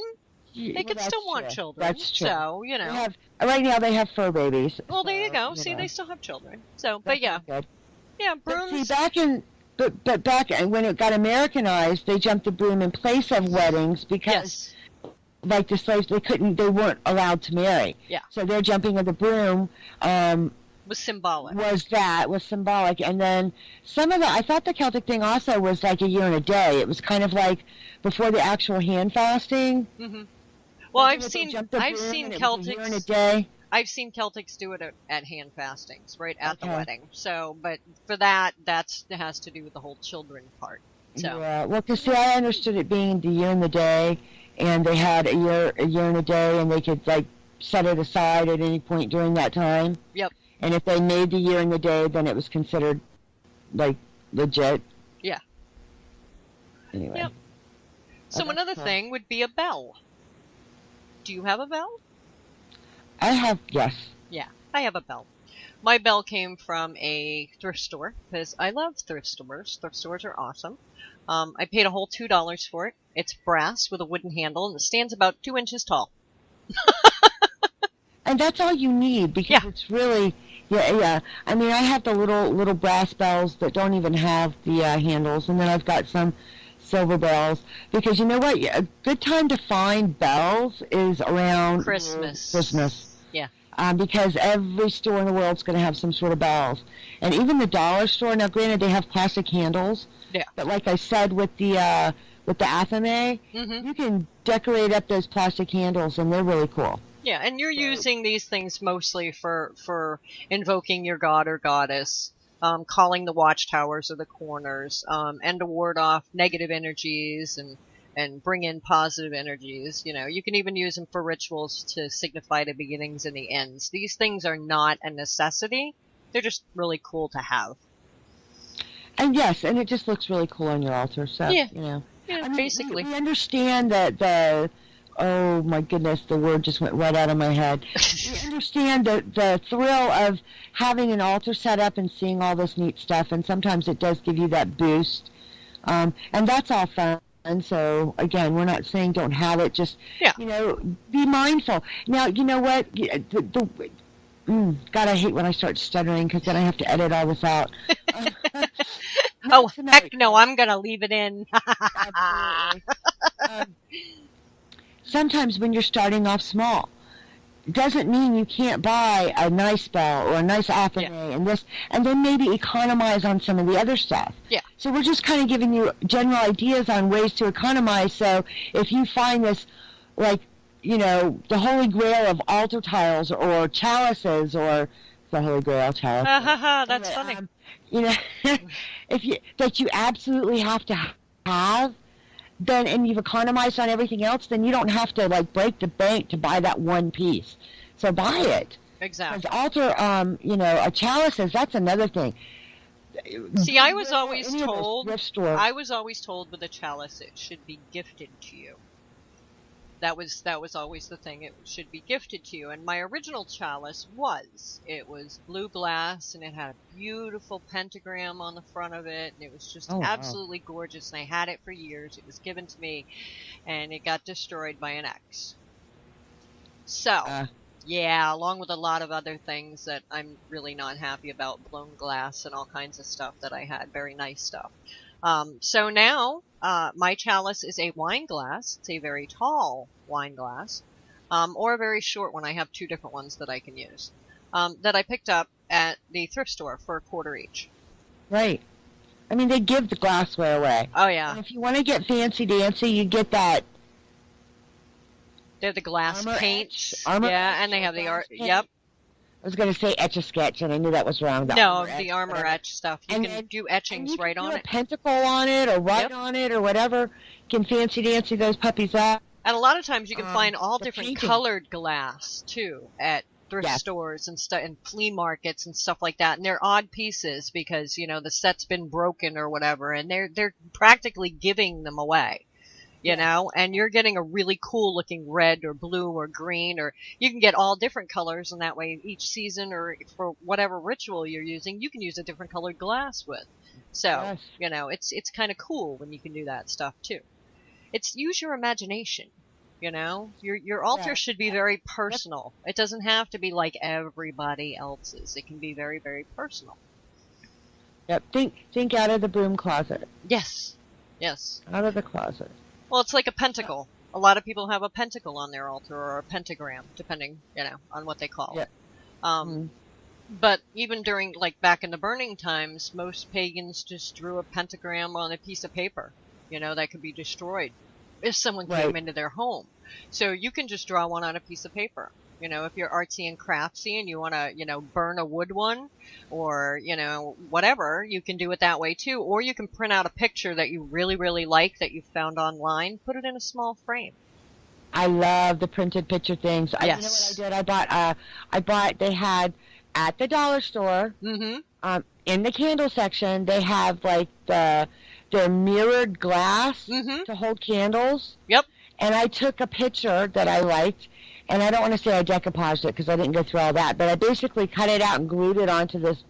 They could still want true. children. That's true. So, you know. Right now they have fur babies. Well, so, there you go. you See, know. they still have children. So, but yeah. Good. Yeah, But brooms. see, back when it got Americanized, they jumped the broom in place of weddings because, like the slaves, they weren't allowed to marry. Yeah. So their jumping of the broom Was symbolic. was symbolic. And then I thought the Celtic thing also was like a year and a day. It was kind of like before the actual hand fasting. Mm-hmm. Well, I've seen Celtics. Year and a day. I've seen Celtics do it at hand fastings, right at the wedding. So, but for that has to do with the whole children part. So. Yeah, well, because see, I understood it being the year and the day, and they had a year and a day, and they could like set it aside at any point during that time. Yep. And if they made the year and the day, then it was considered like legit. Yeah. Anyway. Yep. So another thing would be a bell. Do you have a bell? I have, yes. Yeah, I have a bell. My bell came from a thrift store because I love thrift stores. Thrift stores are awesome. I paid a whole $2 for it. It's brass with a wooden handle, and it stands about 2 inches tall. And that's all you need because it's really, yeah. I mean, I have the little brass bells that don't even have the handles, and then I've got some silver bells, because you know what? A good time to find bells is around Christmas. Yeah. Because every store in the world is going to have some sort of bells. And even the dollar store, now granted they have plastic handles, but like I said with the athame, you can decorate up those plastic handles and they're really cool. Yeah, and you're using these things mostly for invoking your god or goddess, calling the watchtowers or the corners, and to ward off negative energies and bring in positive energies. You know, you can even use them for rituals to signify the beginnings and the ends. These things are not a necessity. They're just really cool to have. And yes, and it just looks really cool on your altar. So, you know. Yeah, I mean, basically. We understand that oh my goodness, the word just went right out of my head. We understand the thrill of having an altar set up and seeing all this neat stuff, and sometimes it does give you that boost. And that's all fun. And so, again, we're not saying don't have it, just, you know, be mindful. Now, you know what? God, I hate when I start stuttering because then I have to edit all this out. Oh, heck no, I'm going to leave it in. Absolutely. Sometimes when you're starting off small, doesn't mean you can't buy a nice bell or a nice athame and this, and then maybe economize on some of the other stuff. Yeah. So we're just kind of giving you general ideas on ways to economize. So if you find this, like, you know, the holy grail of altar tiles or chalices, or the holy grail chalice. That's funny. You know, that you absolutely have to have, then, and you've economized on everything else, then you don't have to like break the bank to buy that one piece. So buy it. Exactly. Because altar, you know, a chalices, that's another thing. See, I was always told with a chalice it should be gifted to you. That was always the thing. It should be gifted to you. And my original chalice it was blue glass, and it had a beautiful pentagram on the front of it, and it was just absolutely gorgeous. And I had it for years. It was given to me, and it got destroyed by an ex. So, along with a lot of other things that I'm really not happy about, blown glass and all kinds of stuff that I had, very nice stuff. So now, my chalice is a wine glass. It's a very tall wine glass, or a very short one. I have two different ones that I can use, that I picked up at the thrift store for $1 each. Right. I mean, they give the glassware away. Oh, yeah. And if you want to get fancy-dancy, you get that. They're the glass paints. And they have the art. Yep. I was going to say Etch-a-Sketch, and I knew that was wrong. The armor etch stuff. You can do etchings right on it. You can do a pentacle on it, or write on it, or whatever. You can fancy-dancy those puppies up. And a lot of times you can find all different colored glass, too, at thrift stores and flea markets and stuff like that. And they're odd pieces because, you know, the set's been broken or whatever, and they're practically giving them away. you know, and you're getting a really cool looking red or blue or green, or you can get all different colors, and that way each season or for whatever ritual you're using, you can use a different colored glass with. So, Yes. you know, it's kind of cool when you can do that stuff too. It's use your imagination. You know, your altar should be very personal. It doesn't have to be like everybody else's. It can be very, very personal. Yep. Think out of the broom closet. Yes. Yes. Out of the closet. Well, it's like a pentacle. A lot of people have a pentacle on their altar or a pentagram, depending, you know, on what they call it. But even during, like, back in the burning times, most pagans just drew a pentagram on a piece of paper, you know, that could be destroyed if someone came into their home. So you can just draw one on a piece of paper. You know, if you're artsy and craftsy and you want to, you know, burn a wood one or, you know, whatever, you can do it that way too. Or you can print out a picture that you really, really like that you found online, put it in a small frame. I love the printed picture things. Yes. You know what I did? I bought, they had at the dollar store, in the candle section, they have like their mirrored glass to hold candles. Yep. And I took a picture that I liked, and I don't want to say I decoupaged it because I didn't go through all that, but I basically cut it out and glued it onto this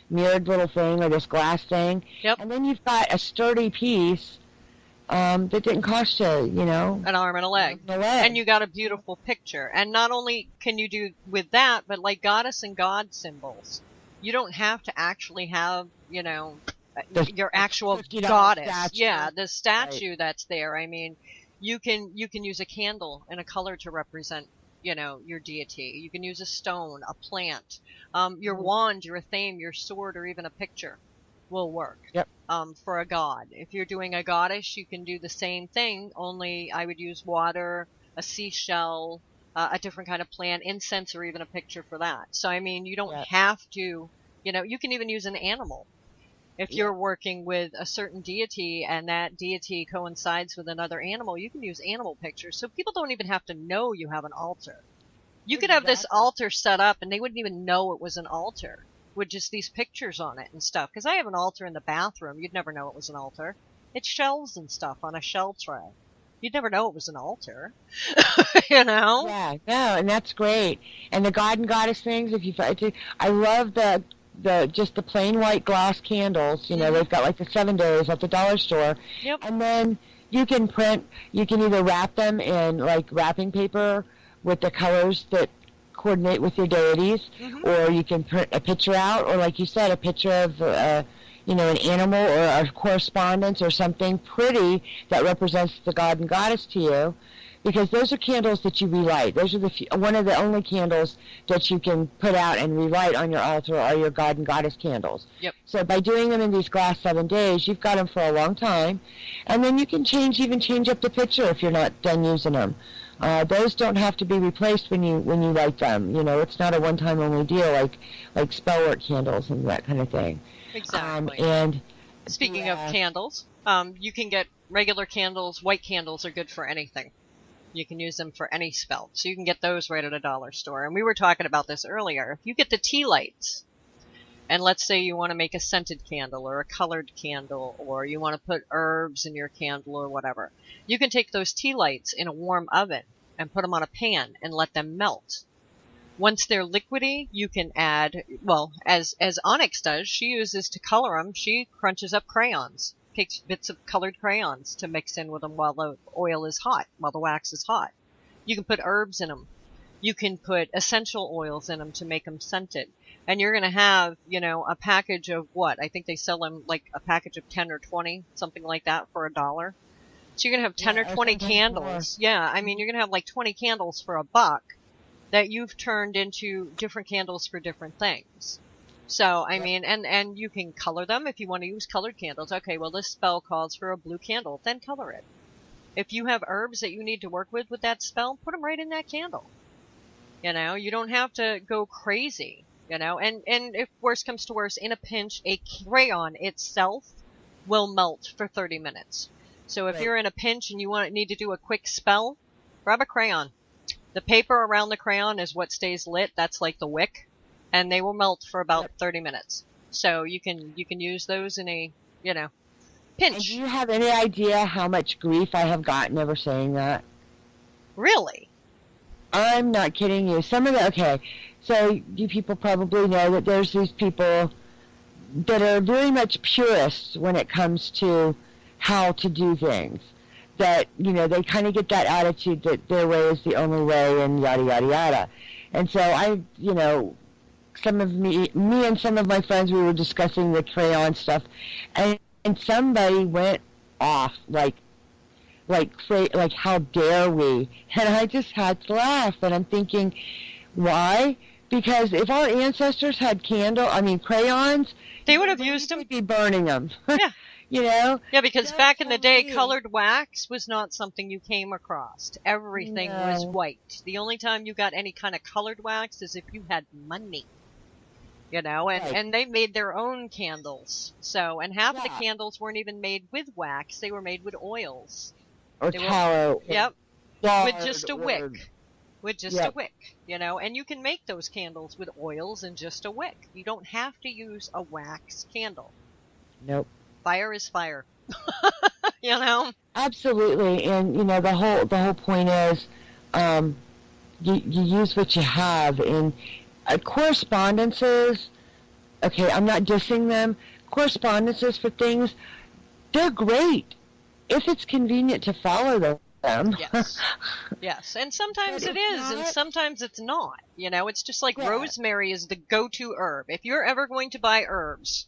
mirrored little thing or this glass thing. Yep. And then you've got a sturdy piece that didn't cost you, you know, an arm and a leg. And you got a beautiful picture. And not only can you do with that, but like goddess and god symbols. You don't have to actually have, you know, your actual goddess. Statue. Yeah, the statue that's there. I mean, you can use a candle and a color to represent, you know, your deity. You can use a stone, a plant, your wand, your thame, your sword, or even a picture will work. Yep. For a god. If you're doing a goddess, you can do the same thing, only I would use water, a seashell, a different kind of plant, incense, or even a picture for that. So, I mean, you don't have to, you know, you can even use an animal. If you're working with a certain deity and that deity coincides with another animal, you can use animal pictures. So people don't even have to know you have an altar. You could have this altar set up and they wouldn't even know it was an altar with just these pictures on it and stuff. Because I have an altar in the bathroom. You'd never know it was an altar. It's shelves and stuff on a shell tray. You'd never know it was an altar. You know? Yeah, no, and that's great. And the god and goddess things, I love the just the plain white glass candles, you know, they've got like the 7 days at the dollar store. Yep. And then you can either wrap them in like wrapping paper with the colors that coordinate with your deities, or you can print a picture out, or like you said, a picture of, you know, an animal or a correspondence or something pretty that represents the god and goddess to you. Because those are candles that you relight. Those are one of the only candles that you can put out and relight on your altar are your god and goddess candles. Yep. So by doing them in these glass 7 days, you've got them for a long time. And then you can change up the picture if you're not done using them. Those don't have to be replaced when you light them. You know, it's not a one-time only deal like spellwork candles and that kind of thing. Exactly. And speaking of candles, you can get regular candles. White candles are good for anything. You can use them for any spell. So you can get those right at a dollar store. And we were talking about this earlier. If you get the tea lights, and let's say you want to make a scented candle or a colored candle, or you want to put herbs in your candle or whatever, you can take those tea lights in a warm oven and put them on a pan and let them melt. Once they're liquidy, you can add, well, as Onyx does, she uses to color them, she crunches up crayons. Takes bits of colored crayons to mix in with them while the oil is hot, while the wax is hot. You can put herbs in them. You can put essential oils in them to make them scented. And you're going to have, you know, a package of what? I think they sell them like a package of 10 or 20, something like that for $1. So you're going to have 10 or 20 candles. Yeah, I mean, you're going to have like 20 candles for $1 that you've turned into different candles for different things. So, I mean, and you can color them if you want to use colored candles. Okay, well, this spell calls for a blue candle. Then color it. If you have herbs that you need to work with that spell, put them right in that candle. You know, you don't have to go crazy, you know. And if worse comes to worse, in a pinch, a crayon itself will melt for 30 minutes. So if you're in a pinch and you need to do a quick spell, grab a crayon. The paper around the crayon is what stays lit. That's like the wick. And they will melt for about 30 minutes. So you can use those in a, you know, And Pinch. do you have any idea how much grief I have gotten over saying that? Really? I'm not kidding you. Okay, so you people probably know that there's these people that are very much purists when it comes to how to do things. That, they kind of get that attitude that their way is the only way and yada, yada, yada. And so me and some of my friends, we were discussing the crayon stuff, and somebody went off like how dare we? And I just had to laugh, and I'm thinking, why? Because if our ancestors had crayons, they would have used them. They'd be burning them. Yeah. Yeah, because That's back in the day, weird. Colored wax was not something you came across. Everything was No. white. The only time you got any kind of colored wax is if you had money. And Right. they made their own candles. So, and half of the Yeah. candles weren't even made with wax, they were made with oils. Or They were- tallow. Yep, Lard, with just a or- wick. With just a Yep. wick, and you can make those candles with oils and just a wick. You don't have to use a wax candle. Nope. Fire is fire. Absolutely, and the whole point is, you use what you have. And correspondences. Okay, I'm not dissing them. Correspondences for things, they're great if it's convenient to follow them. Yes. Yes. And sometimes But it if is, and not- sometimes it's not. It's just like Yeah. rosemary is the go-to herb. If you're ever going to buy herbs,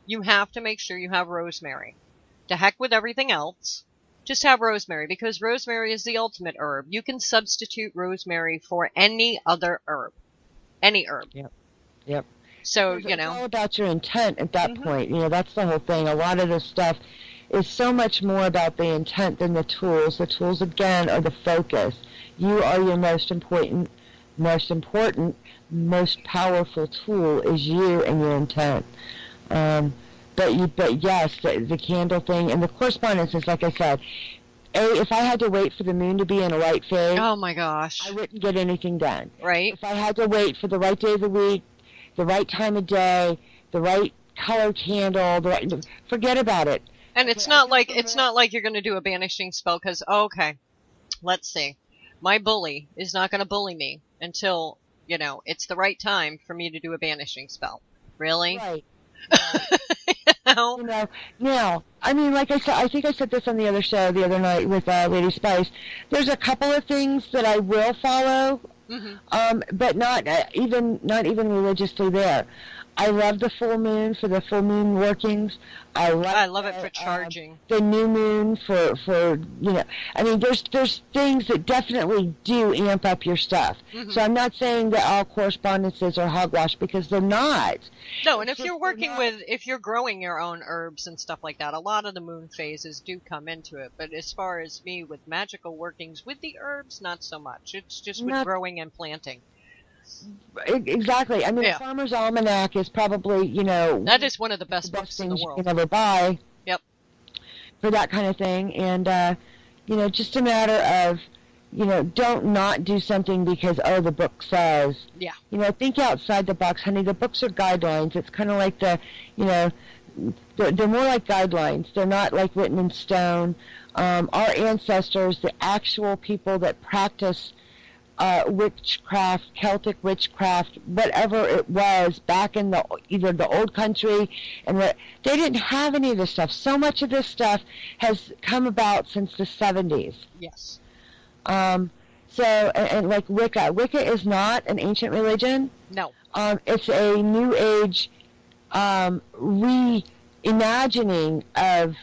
you have to make sure you have rosemary. To heck with everything else, just have rosemary, because rosemary is the ultimate herb. You can substitute rosemary for any other herb. Any herb. Yep. So, It's all about your intent at that Mhm. point. That's the whole thing. A lot of this stuff is so much more about the intent than the tools. The tools, again, are the focus. You are your most important, most powerful tool is you and your intent. But yes, the candle thing and the correspondence is, like I said, if I had to wait for the moon to be in a right phase, oh my gosh. I wouldn't get anything done. Right? If I had to wait for the right day of the week, the right time of day, the right color candle, forget about it. And it's not like you're going to do a banishing spell because, okay, let's see. My bully is not going to bully me until, it's the right time for me to do a banishing spell. Really? Right. No. Now, like I said, I think I said this on the other show the other night with Lady Spice. There's a couple of things that I will follow, but not even religiously there. I love the full moon for the full moon workings. I love it for charging. The new moon for there's things that definitely do amp up your stuff. So I'm not saying that all correspondences are hogwash, because they're not. No, and It's if you're just working not- if you're growing your own herbs and stuff like that, a lot of the moon phases do come into it. But as far as me with magical workings with the herbs, not so much. It's just with Not- growing and planting. Exactly. Yeah. The Farmer's Almanac is probably, That is one of the best the books best in the things you world. can ever buy. Yep. For that kind of thing. And, just a matter of, don't not do something because, the book says. Yeah. Think outside the box, honey. The books are guidelines. It's kind of like they're more like guidelines. They're not like written in stone. Our ancestors, the actual people that practice witchcraft, Celtic witchcraft, whatever it was back in either the old country, and they didn't have any of this stuff. So much of this stuff has come about since the 70s. Yes. So, and like Wicca is not an ancient religion. No. It's a new age reimagining of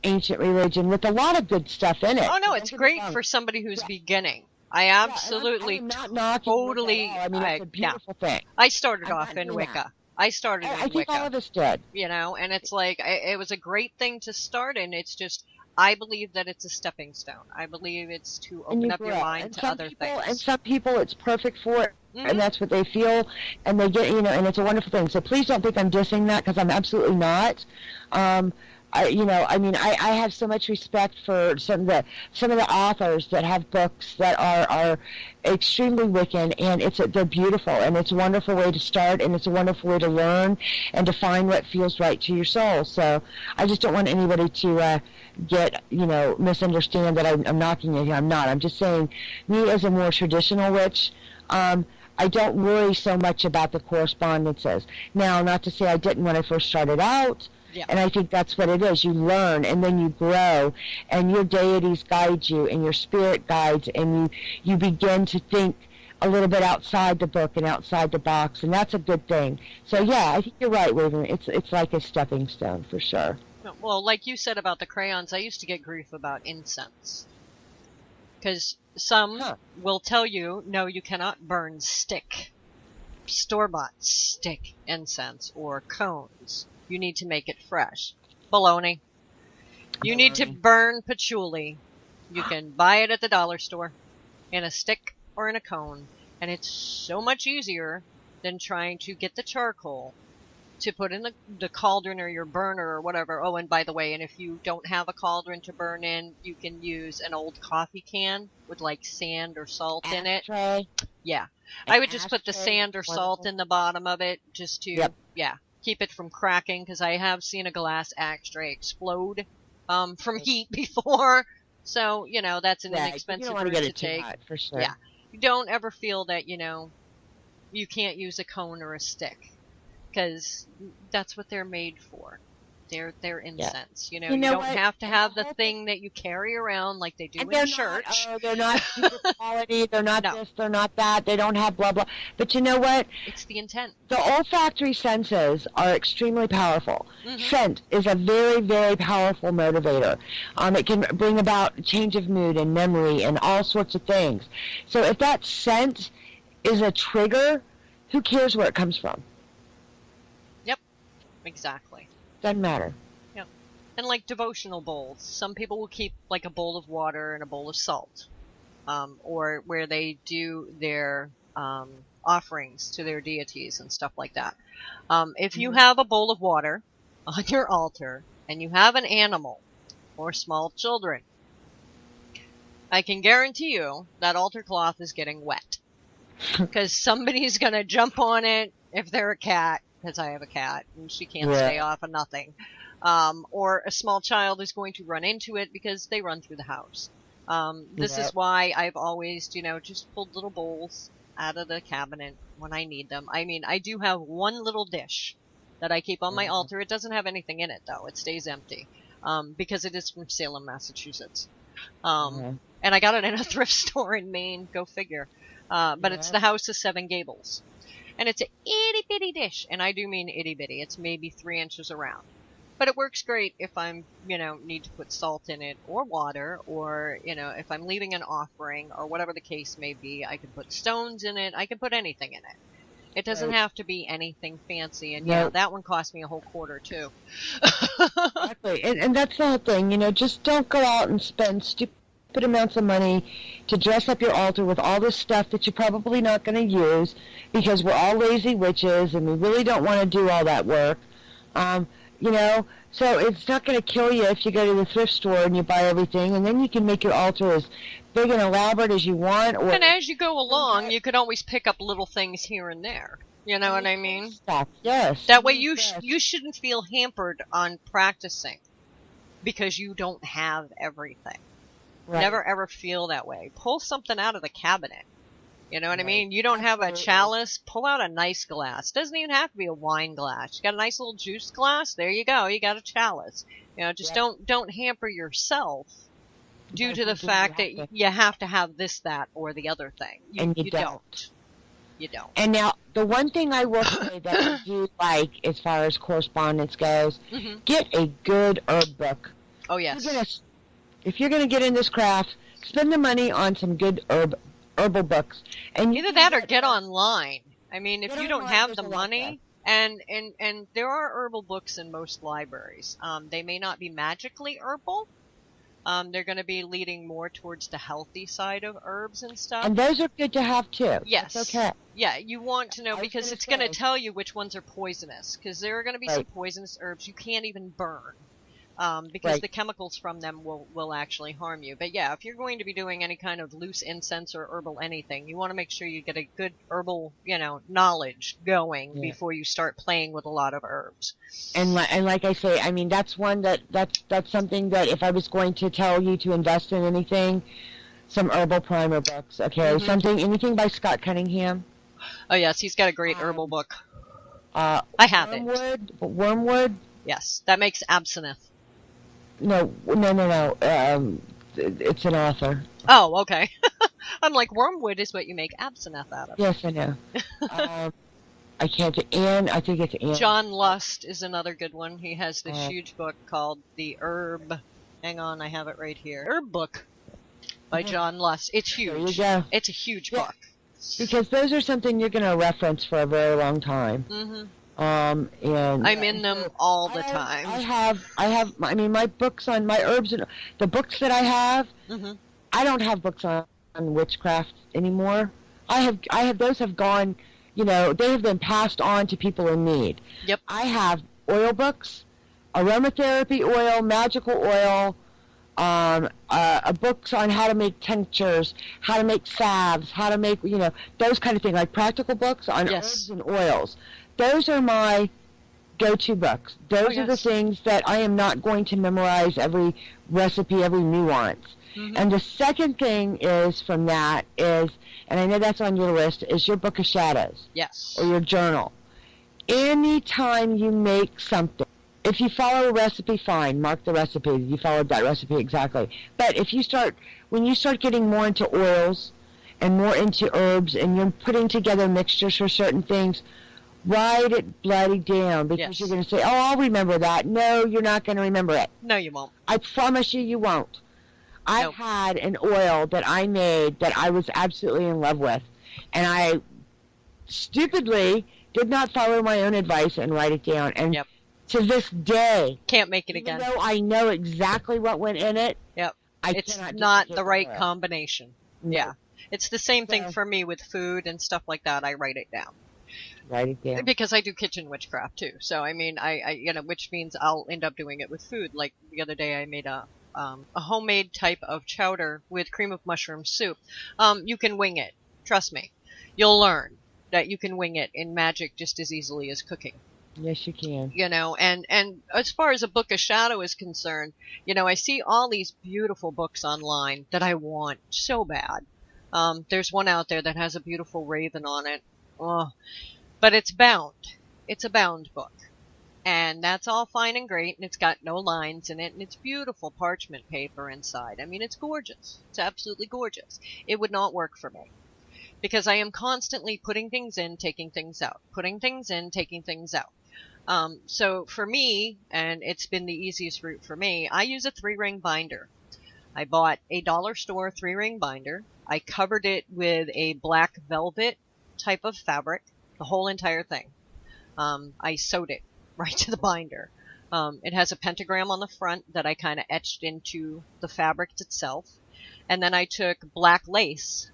ancient religion with a lot of good stuff in it. Oh no, Don't it's get me great wrong. for somebody who's beginning. I absolutely, I'm not knocking totally. Wicca at all. It's a beautiful thing. I started I'm off not in doing Wicca. that. I started I in think Wicca. all of us did. And it's like it was a great thing to start in. It's just I believe that it's a stepping stone. I believe it's to And open up grow. your mind And to some other people, things. And some people, it's perfect for it, Mhm. and that's what they feel, and they get, and it's a wonderful thing. So please don't think I'm dissing that, because I'm absolutely not. I have so much respect for some of the authors that have books that are extremely Wiccan, and they're beautiful, and it's a wonderful way to start, and it's a wonderful way to learn and to find what feels right to your soul. So I just don't want anybody to misunderstand that I'm knocking it here. I'm not. I'm just saying, me as a more traditional witch, I don't worry so much about the correspondences. Now, not to say I didn't when I first started out. Yeah. And I think that's what it is. You learn, and then you grow, and your deities guide you, and your spirit guides, and you begin to think a little bit outside the book and outside the box, and that's a good thing. So, yeah, I think you're right, Raven. It's like a stepping stone, for sure. Well, like you said about the crayons, I used to get grief about incense. Because some will tell you, no, you cannot burn stick, store-bought stick incense, or cones. You need to make it fresh. Baloney. You need to burn patchouli. You can buy it at the dollar store in a stick or in a cone. And it's so much easier than trying to get the charcoal to put in the cauldron or your burner or whatever. Oh, and by the way, and if you don't have a cauldron to burn in, you can use an old coffee can with like sand or salt in it. Yeah. I would just put the sand or salt in the bottom of it just to, keep it from cracking, because I have seen a glass ashtray explode from heat before. So, that's an inexpensive route to take. Hot, for sure. Yeah. You don't ever feel that, you can't use a cone or a stick, because that's what they're made for. They're incense. You don't have to have the thing that you carry around like they do in church. They're not super quality. They're not this. They're not that. They don't have blah blah. But you know what? It's the intent. The olfactory senses are extremely powerful. Mm-hmm. Scent is a very, very powerful motivator. It can bring about change of mood and memory and all sorts of things. So if that scent is a trigger, who cares where it comes from? Yep, exactly. Doesn't matter. Yeah. And like devotional bowls. Some people will keep like a bowl of water and a bowl of salt. Or where they do their offerings to their deities and stuff like that. If you have a bowl of water on your altar and you have an animal or small children, I can guarantee you that altar cloth is getting wet. Because somebody's going to jump on it if they're a cat. Because I have a cat, and she can't stay off of nothing. Or a small child is going to run into it because they run through the house. This is why I've always, just pulled little bowls out of the cabinet when I need them. I mean, I do have one little dish that I keep on my altar. It doesn't have anything in it, though. It stays empty because it is from Salem, Massachusetts. And I got it in a thrift store in Maine. Go figure. But it's the House of Seven Gables. And it's an itty-bitty dish, and I do mean itty-bitty. It's maybe 3 inches around. But it works great if I'm, need to put salt in it, or water, or, if I'm leaving an offering, or whatever the case may be. I can put stones in it. I can put anything in it. It doesn't have to be anything fancy. And, that one cost me a whole quarter, too. Exactly. And that's the whole thing. Just don't go out and spend stupid amounts of money to dress up your altar with all this stuff that you're probably not going to use, because we're all lazy witches and we really don't want to do all that work. So it's not going to kill you if you go to the thrift store and you buy everything, and then you can make your altar as big and elaborate as you want. And as you go along, you could always pick up little things here and there. You know what I mean? Yes. That way you shouldn't feel hampered on practicing because you don't have everything. Right. Never ever feel that way. Pull something out of the cabinet. You know what I mean? You don't have a chalice, pull out a nice glass. Doesn't even have to be a wine glass. You got a nice little juice glass, there you go. You got a chalice. Just don't hamper yourself due to the fact that you have to have this, that, or the other thing. You don't. You don't. And now, the one thing I will say that I do like as far as correspondence goes, get a good herb book. Oh, yes. If you're going to get in this craft, spend the money on some good herbal books. And either that or get online. I mean, if you don't have the money, and there are herbal books in most libraries. They may not be magically herbal. They're going to be leading more towards the healthy side of herbs and stuff. And those are good to have, too. Yes. That's okay. Yeah, you want to know because it's going to tell you which ones are poisonous. Because there are going to be some poisonous herbs you can't even burn. because Right. the chemicals from them will actually harm you. But yeah, if you're going to be doing any kind of loose incense or herbal anything, you want to make sure you get a good herbal, knowledge going Yeah. before you start playing with a lot of herbs. And like I say, I mean, that's one that's something that if I was going to tell you to invest in anything, some herbal primer books, okay? Mhm. Anything by Scott Cunningham. Oh yes, he's got a great herbal book. Uh, I have it. Wormwood. Yes, that makes absinthe. No. It's an author. Oh, okay. I'm like, wormwood is what you make absinthe out of. Yes, I know. I can't. Anne. I think it's Anne. John Lust is another good one. He has this huge book called The Herb. Hang on, I have it right here. Herb Book by John Lust. It's huge. There you go. It's a huge book. Because those are something you're going to reference for a very long time. Mm-hmm. And I'm in them all the time. I mean, my books on my herbs and the books that I have, Mm-hmm. I don't have books on witchcraft anymore. Those have gone, they have been passed on to people in need. Yep. I have oil books, aromatherapy oil, magical oil, books on how to make tinctures, how to make salves, how to make, those kind of things, like practical books on herbs and oils. Those are my go-to books. Those are the things that I am not going to memorize every recipe, every nuance. Mm-hmm. And the second thing is from that is, and I know that's on your list, is your Book of Shadows. Yes. Or your journal. Anytime you make something, if you follow a recipe, fine, mark the recipe. You followed that recipe exactly. But when you start getting more into oils and more into herbs and you're putting together mixtures for certain things, write it bloody down, because you're going to say, oh, I'll remember that. No, you're not going to remember it. No, you won't. I promise you won't. I had an oil that I made that I was absolutely in love with, and I stupidly did not follow my own advice and write it down. And to this day, can't make it again. Even though I know exactly what went in it, it's not the right combination. No. Yeah. It's the same thing for me with food and stuff like that. I write it down. Write it down. Because I do kitchen witchcraft too. So, I mean, which means I'll end up doing it with food. Like the other day I made a homemade type of chowder with cream of mushroom soup. You can wing it. Trust me. You'll learn that you can wing it in magic just as easily as cooking. Yes, you can. And as far as a Book of Shadow is concerned, I see all these beautiful books online that I want so bad. There's one out there that has a beautiful raven on it. Oh, but it's bound. It's a bound book. And that's all fine and great, and it's got no lines in it, and it's beautiful parchment paper inside. I mean, it's gorgeous. It's absolutely gorgeous. It would not work for me, because I am constantly putting things in, taking things out, putting things in, taking things out. So for me, and it's been the easiest route for me, I use a 3-ring binder. I bought a dollar store 3-ring binder. I covered it with a black velvet type of fabric, the whole entire thing. I sewed it right to the binder. It has a pentagram on the front that I kind of etched into the fabric itself. And then I took black lace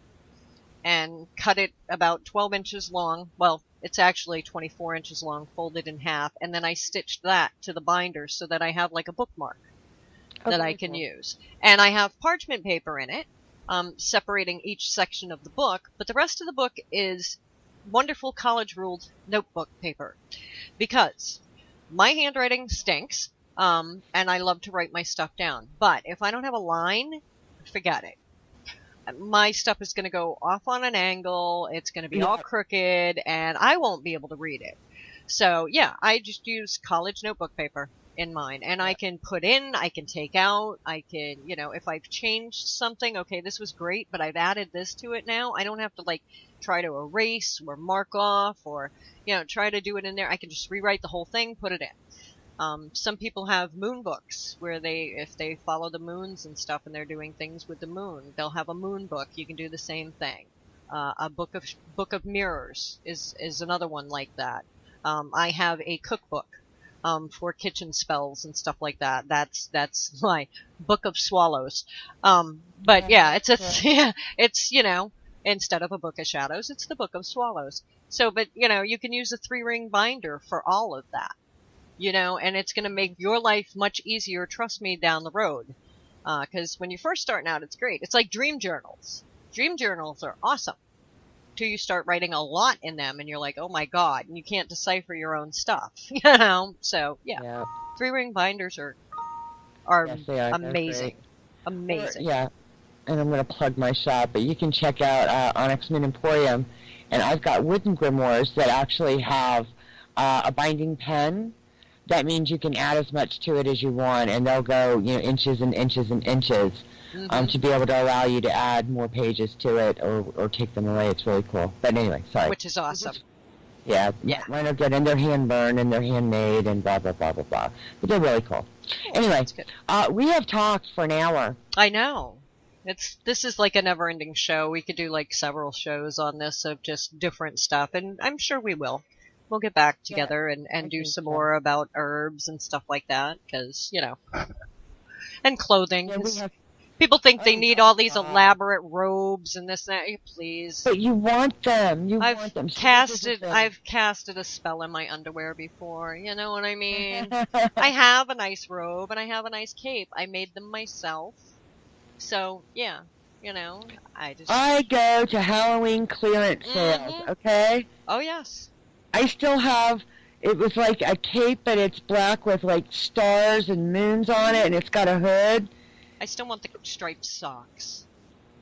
and cut it about 12 inches long. Well, it's actually 24 inches long, folded in half. And then I stitched that to the binder so that I have like a bookmark that I can use. And I have parchment paper in it, separating each section of the book. But the rest of the book is wonderful college-ruled notebook paper, because my handwriting stinks, and I love to write my stuff down. But if I don't have a line, forget it. My stuff is going to go off on an angle, it's going to be all crooked, and I won't be able to read it. So, I just use college notebook paper in mine, and I can put in, I can take out, I can, if I've changed something, okay, this was great, but I've added this to it now, I don't have to, try to erase or mark off or, try to do it in there. I can just rewrite the whole thing, put it in. Some people have moon books where if they follow the moons and stuff and they're doing things with the moon, they'll have a moon book. You can do the same thing. A book of mirrors is another one like that. I have a cookbook for kitchen spells and stuff like that. That's my Book of Swallows. But it's instead of a Book of Shadows, it's the Book of Swallows. So, but you can use a 3-ring binder for all of that. you know, and it's going to make your life much easier, trust me, down the road. Because when you're first starting out, it's great. It's like dream journals. Dream journals are awesome till you start writing a lot in them, and you're like, oh my god, and you can't decipher your own stuff, you know? So, yeah. 3-ring binders are Yes, they are. amazing. Amazing. Yeah, and I'm going to plug my shop, but you can check out Onyx Moon Emporium, and I've got wooden grimoires that actually have a binding pen. That means you can add as much to it as you want, and they'll go, you know, inches and inches and inches to be able to allow you to add more pages to it or take them away. It's really cool. But anyway, sorry. Which is awesome. Yeah. Mine are good, and they're hand-burned, and they're handmade, and blah, blah, blah, blah, blah. But they're really cool. Anyway, we have talked for an hour. I know. This is like a never-ending show. We could do like several shows on this of just different stuff, and I'm sure we will. We'll get back together and do some more about herbs and stuff like that, because, you know, and clothing. Yeah, people think they need all these elaborate robes and this and that. Please. But you want them. I've casted a spell in my underwear before. You know what I mean? I have a nice robe and I have a nice cape. I made them myself. So, yeah. You know, I go to Halloween clearance sales, okay? Oh, yes. I still have, it was like a cape, but it's black with like stars and moons on it, and it's got a hood. I still want the striped socks.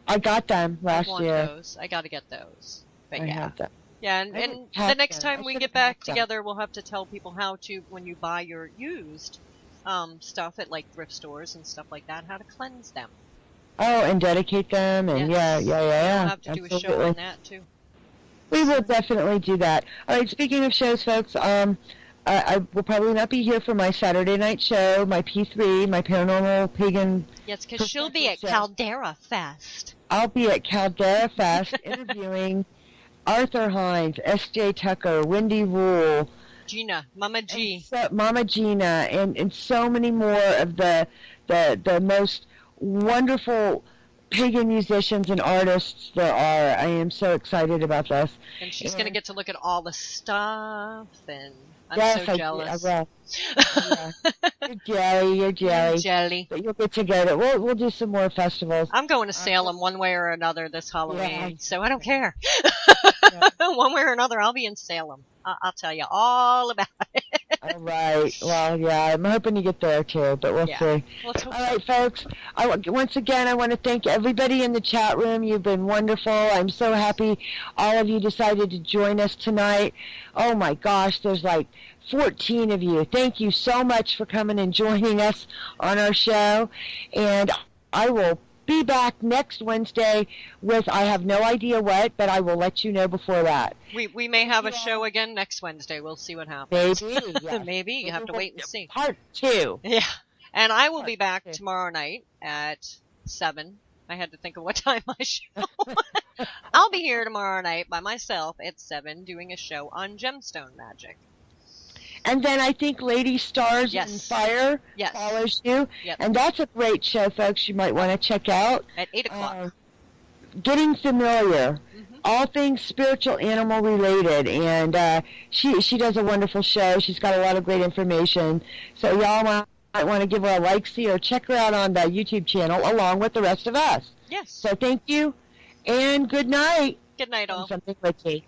I got them last year. Those. I gotta get those. But I have them. Yeah, and the next time we get back together, we'll have to tell people how to, when you buy your used stuff at like thrift stores and stuff like that, how to cleanse them. Oh, and dedicate them, and yes. yeah. We'll have to do a show on that too. We will definitely do that. All right, speaking of shows, folks, I will probably not be here for my Saturday night show, my P3, my Paranormal Pagan. Yes, because she'll be at Caldera Fest. I'll be at Caldera Fest interviewing Arthur Hines, S.J. Tucker, Wendy Rule, Gina, Mama G. Mama Gina, and so many more of the most wonderful pagan musicians and artists there are. I am so excited about this. And she's going to get to look at all the stuff, and I'm so jealous. I will. Yeah. You're jelly. But you'll get to go to, we'll do some more festivals. I'm going to Salem one way or another this Halloween, so I don't care. One way or another, I'll be in Salem. I'll tell you all about it. All right. Well, yeah, I'm hoping to get there too, but we'll see. All right, folks. Once again, I want to thank everybody in the chat room. You've been wonderful. I'm so happy all of you decided to join us tonight. Oh my gosh, there's like 14 of you. Thank you so much for coming and joining us on our show. And I will be back next Wednesday with, I have no idea what, but I will let you know before that. We may have a show again next Wednesday. We'll see what happens. Maybe, yes. Maybe. You have to wait and see. Part 2. Yeah. And I will be back tomorrow night at 7. I had to think of what time my show. I'll be here tomorrow night by myself at 7 doing a show on gemstone magic. And then I think Lady Stars and Fire follows you. Yep. And that's a great show, folks, you might want to check out. At 8 o'clock. Getting Familiar. All things spiritual animal related. And she does a wonderful show. She's got a lot of great information. So y'all might want to give her a like-see or check her out on the YouTube channel along with the rest of us. Yes. So thank you. And good night. Good night, all. Something witchy.